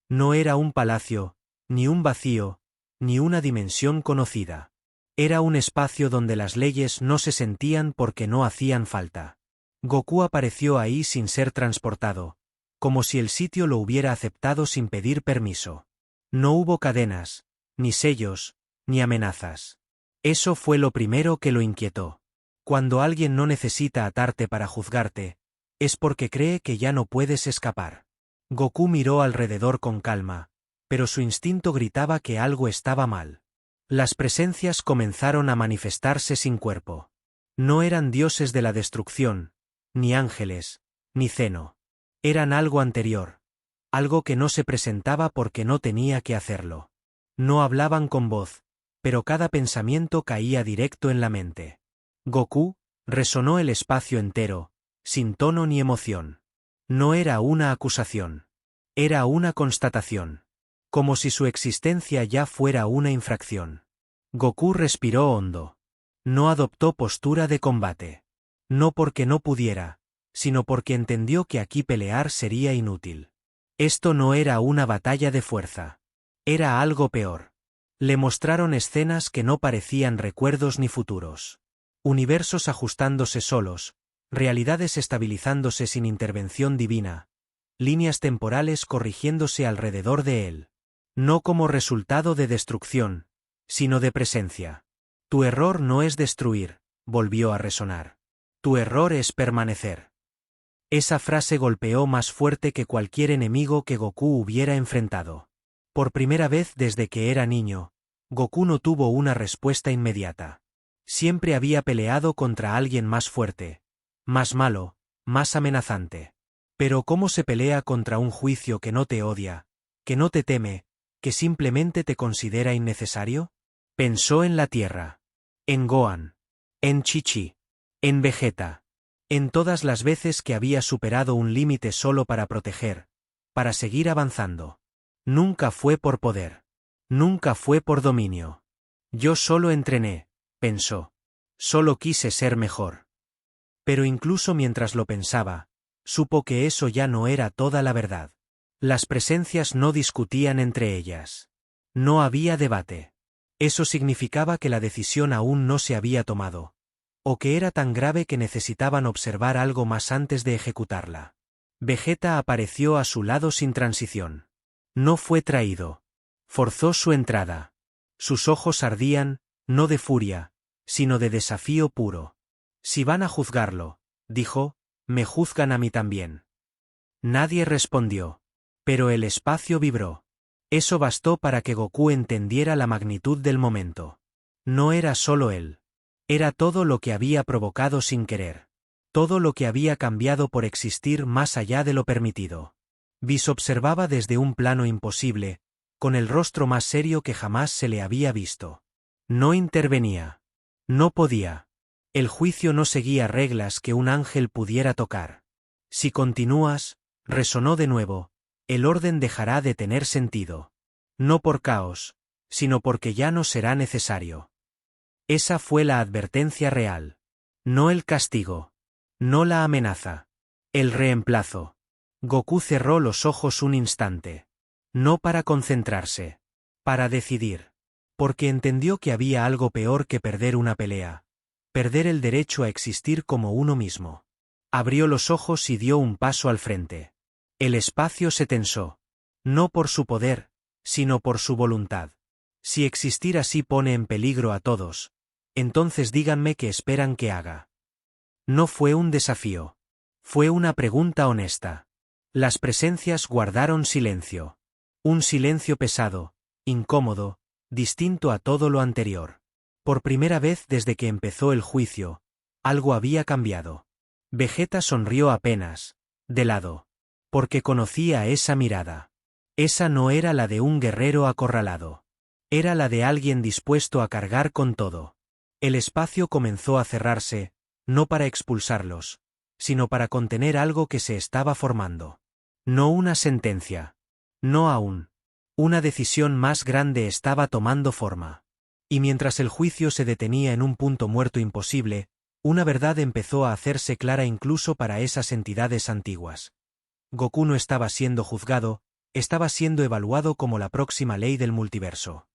No era un palacio, ni un vacío, ni una dimensión conocida. Era un espacio donde las leyes no se sentían porque no hacían falta. Goku apareció ahí sin ser transportado, como si el sitio lo hubiera aceptado sin pedir permiso. No hubo cadenas, ni sellos, ni amenazas. Eso fue lo primero que lo inquietó. Cuando alguien no necesita atarte para juzgarte, es porque cree que ya no puedes escapar. Goku miró alrededor con calma, pero su instinto gritaba que algo estaba mal. Las presencias comenzaron a manifestarse sin cuerpo. No eran dioses de la destrucción, ni ángeles, ni Zeno. Eran algo anterior. algo que no se presentaba porque no tenía que hacerlo. No hablaban con voz, pero cada pensamiento caía directo en la mente. Goku, resonó el espacio entero, sin tono ni emoción. No era una acusación. Era una constatación. Como si su existencia ya fuera una infracción. Goku respiró hondo. No adoptó postura de combate. No porque no pudiera, sino porque entendió que aquí pelear sería inútil. Esto no era una batalla de fuerza. Era algo peor. Le mostraron escenas que no parecían recuerdos ni futuros. Universos ajustándose solos, realidades estabilizándose sin intervención divina, líneas temporales corrigiéndose alrededor de él. No como resultado de destrucción, sino de presencia. Tu error no es destruir, volvió a resonar. Tu error es permanecer. Esa frase golpeó más fuerte que cualquier enemigo que Goku hubiera enfrentado. Por primera vez desde que era niño, Goku no tuvo una respuesta inmediata. Siempre había peleado contra alguien más fuerte, más malo, más amenazante. Pero ¿cómo se pelea contra un juicio que no te odia, que no te teme, que simplemente te considera innecesario? Pensó en la Tierra. En Gohan. En Chi-Chi. En Vegeta. En todas las veces que había superado un límite solo para proteger, para seguir avanzando. Nunca fue por poder. Nunca fue por dominio. Yo solo entrené, pensó. Solo quise ser mejor. Pero incluso mientras lo pensaba, supo que eso ya no era toda la verdad. Las presencias no discutían entre ellas. No había debate. Eso significaba que la decisión aún no se había tomado, o que era tan grave que necesitaban observar algo más antes de ejecutarla. Vegeta apareció a su lado sin transición. No fue traído. Forzó su entrada. Sus ojos ardían, no de furia, sino de desafío puro. Si van a juzgarlo, dijo, me juzgan a mí también. Nadie respondió. Pero el espacio vibró. Eso bastó para que Goku entendiera la magnitud del momento. No era solo él. Era todo lo que había provocado sin querer. Todo lo que había cambiado por existir más allá de lo permitido. Whis observaba desde un plano imposible, con el rostro más serio que jamás se le había visto. No intervenía. No podía. El juicio no seguía reglas que un ángel pudiera tocar. Si continúas, resonó de nuevo, el orden dejará de tener sentido. No por caos, sino porque ya no será necesario. Esa fue la advertencia real. No el castigo. No la amenaza. El reemplazo. Goku cerró los ojos un instante. No para concentrarse. Para decidir. Porque entendió que había algo peor que perder una pelea. Perder el derecho a existir como uno mismo. Abrió los ojos y dio un paso al frente. El espacio se tensó. No por su poder, sino por su voluntad. Si existir así pone en peligro a todos, entonces díganme qué esperan que haga. No fue un desafío. Fue una pregunta honesta. Las presencias guardaron silencio. Un silencio pesado, incómodo, distinto a todo lo anterior. Por primera vez desde que empezó el juicio, algo había cambiado. Vegeta sonrió apenas, de lado. Porque conocía esa mirada. Esa no era la de un guerrero acorralado. Era la de alguien dispuesto a cargar con todo. El espacio comenzó a cerrarse, no para expulsarlos, sino para contener algo que se estaba formando. No una sentencia. No aún. Una decisión más grande estaba tomando forma. Y mientras el juicio se detenía en un punto muerto imposible, una verdad empezó a hacerse clara incluso para esas entidades antiguas. Goku no estaba siendo juzgado, estaba siendo evaluado como la próxima ley del multiverso.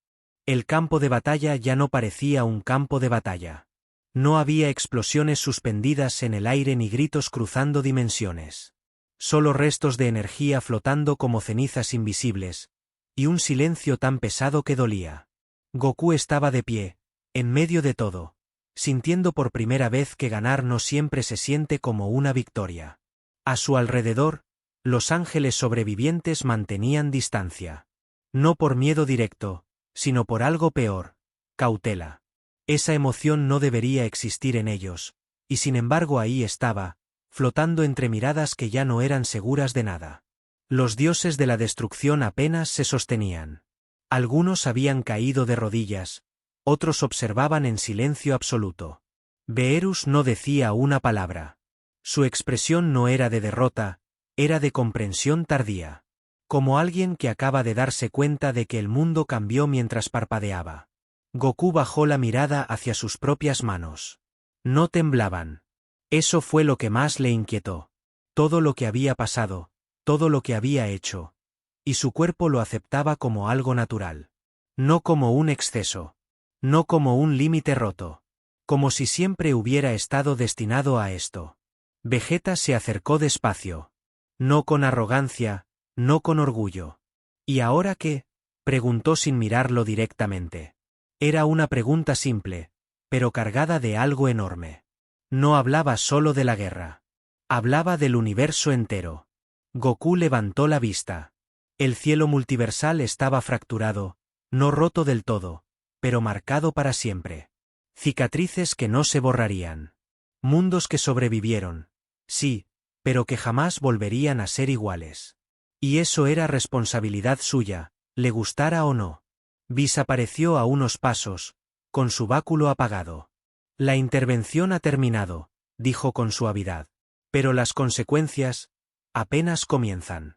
El campo de batalla ya no parecía un campo de batalla. No había explosiones suspendidas en el aire ni gritos cruzando dimensiones. Solo restos de energía flotando como cenizas invisibles, y un silencio tan pesado que dolía. Goku estaba de pie, en medio de todo, sintiendo por primera vez que ganar no siempre se siente como una victoria. A su alrededor, los ángeles sobrevivientes mantenían distancia. No por miedo directo, sino por algo peor, cautela. Esa emoción no debería existir en ellos, y sin embargo ahí estaba, flotando entre miradas que ya no eran seguras de nada. Los dioses de la destrucción apenas se sostenían. Algunos habían caído de rodillas, otros observaban en silencio absoluto. Beerus no decía una palabra. Su expresión no era de derrota, era de comprensión tardía. Como alguien que acaba de darse cuenta de que el mundo cambió mientras parpadeaba. Goku bajó la mirada hacia sus propias manos. No temblaban. Eso fue lo que más le inquietó. Todo lo que había pasado, todo lo que había hecho. Y su cuerpo lo aceptaba como algo natural. No como un exceso. No como un límite roto. Como si siempre hubiera estado destinado a esto. Vegeta se acercó despacio. No con arrogancia, no con orgullo. ¿Y ahora qué? Preguntó sin mirarlo directamente. Era una pregunta simple, pero cargada de algo enorme. No hablaba solo de la guerra. Hablaba del universo entero. Goku levantó la vista. El cielo multiversal estaba fracturado, no roto del todo, pero marcado para siempre. Cicatrices que no se borrarían. Mundos que sobrevivieron. Sí, pero que jamás volverían a ser iguales. Y eso era responsabilidad suya, le gustara o no. Whis apareció a unos pasos, con su báculo apagado. La intervención ha terminado, dijo con suavidad. Pero las consecuencias, apenas comienzan.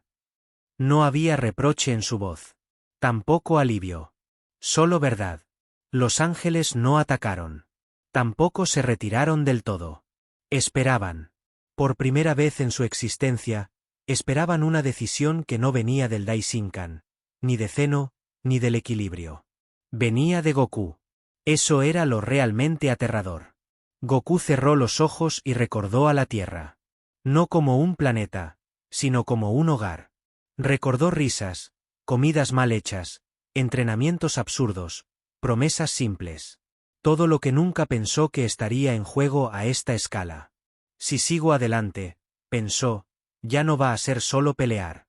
No había reproche en su voz. Tampoco alivio. Solo verdad. Los ángeles no atacaron. Tampoco se retiraron del todo. Esperaban. Por primera vez en su existencia, esperaban una decisión que no venía del Daishinkan, ni de Zeno, ni del equilibrio. Venía de Goku. Eso era lo realmente aterrador. Goku cerró los ojos y recordó a la Tierra. No como un planeta, sino como un hogar. Recordó risas, comidas mal hechas, entrenamientos absurdos, promesas simples. Todo lo que nunca pensó que estaría en juego a esta escala. Si sigo adelante, pensó, ya no va a ser solo pelear.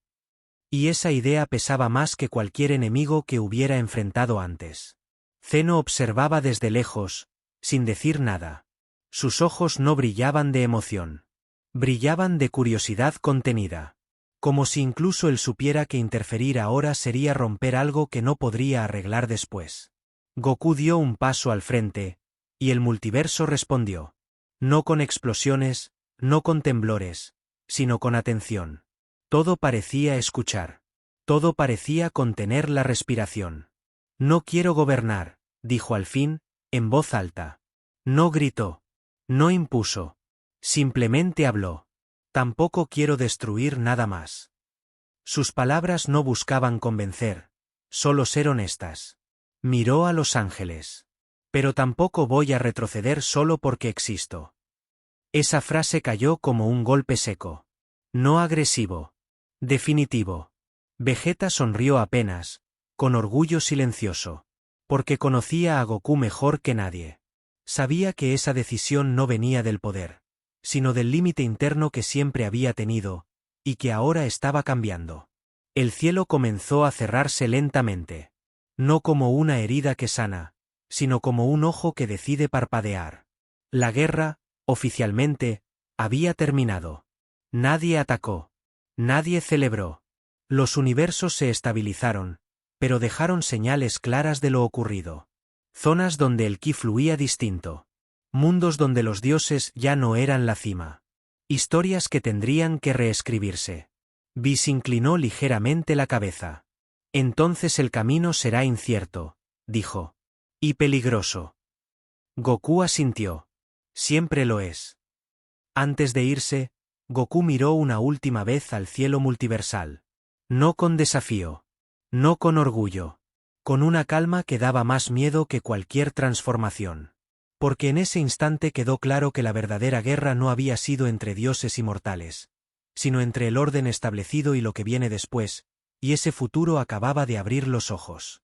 Y esa idea pesaba más que cualquier enemigo que hubiera enfrentado antes. Zeno observaba desde lejos, sin decir nada. Sus ojos no brillaban de emoción. Brillaban de curiosidad contenida. Como si incluso él supiera que interferir ahora sería romper algo que no podría arreglar después. Goku dio un paso al frente, y el multiverso respondió. No con explosiones, no con temblores, sino con atención. Todo parecía escuchar. Todo parecía contener la respiración. No quiero gobernar, dijo al fin, en voz alta. No gritó. No impuso. Simplemente habló. Tampoco quiero destruir nada más. Sus palabras no buscaban convencer, solo ser honestas. Miró a los ángeles. Pero tampoco voy a retroceder solo porque existo. Esa frase cayó como un golpe seco. No agresivo. Definitivo. Vegeta sonrió apenas, con orgullo silencioso. Porque conocía a Goku mejor que nadie. Sabía que esa decisión no venía del poder, sino del límite interno que siempre había tenido, y que ahora estaba cambiando. El cielo comenzó a cerrarse lentamente. No como una herida que sana, sino como un ojo que decide parpadear. La guerra, oficialmente, había terminado. Nadie atacó. Nadie celebró. Los universos se estabilizaron, pero dejaron señales claras de lo ocurrido. Zonas donde el ki fluía distinto. Mundos donde los dioses ya no eran la cima. Historias que tendrían que reescribirse. Whis inclinó ligeramente la cabeza. Entonces el camino será incierto, dijo. Y peligroso. Goku asintió. Siempre lo es. Antes de irse, Goku miró una última vez al cielo multiversal. No con desafío. No con orgullo. Con una calma que daba más miedo que cualquier transformación. Porque en ese instante quedó claro que la verdadera guerra no había sido entre dioses y mortales, sino entre el orden establecido y lo que viene después, y ese futuro acababa de abrir los ojos.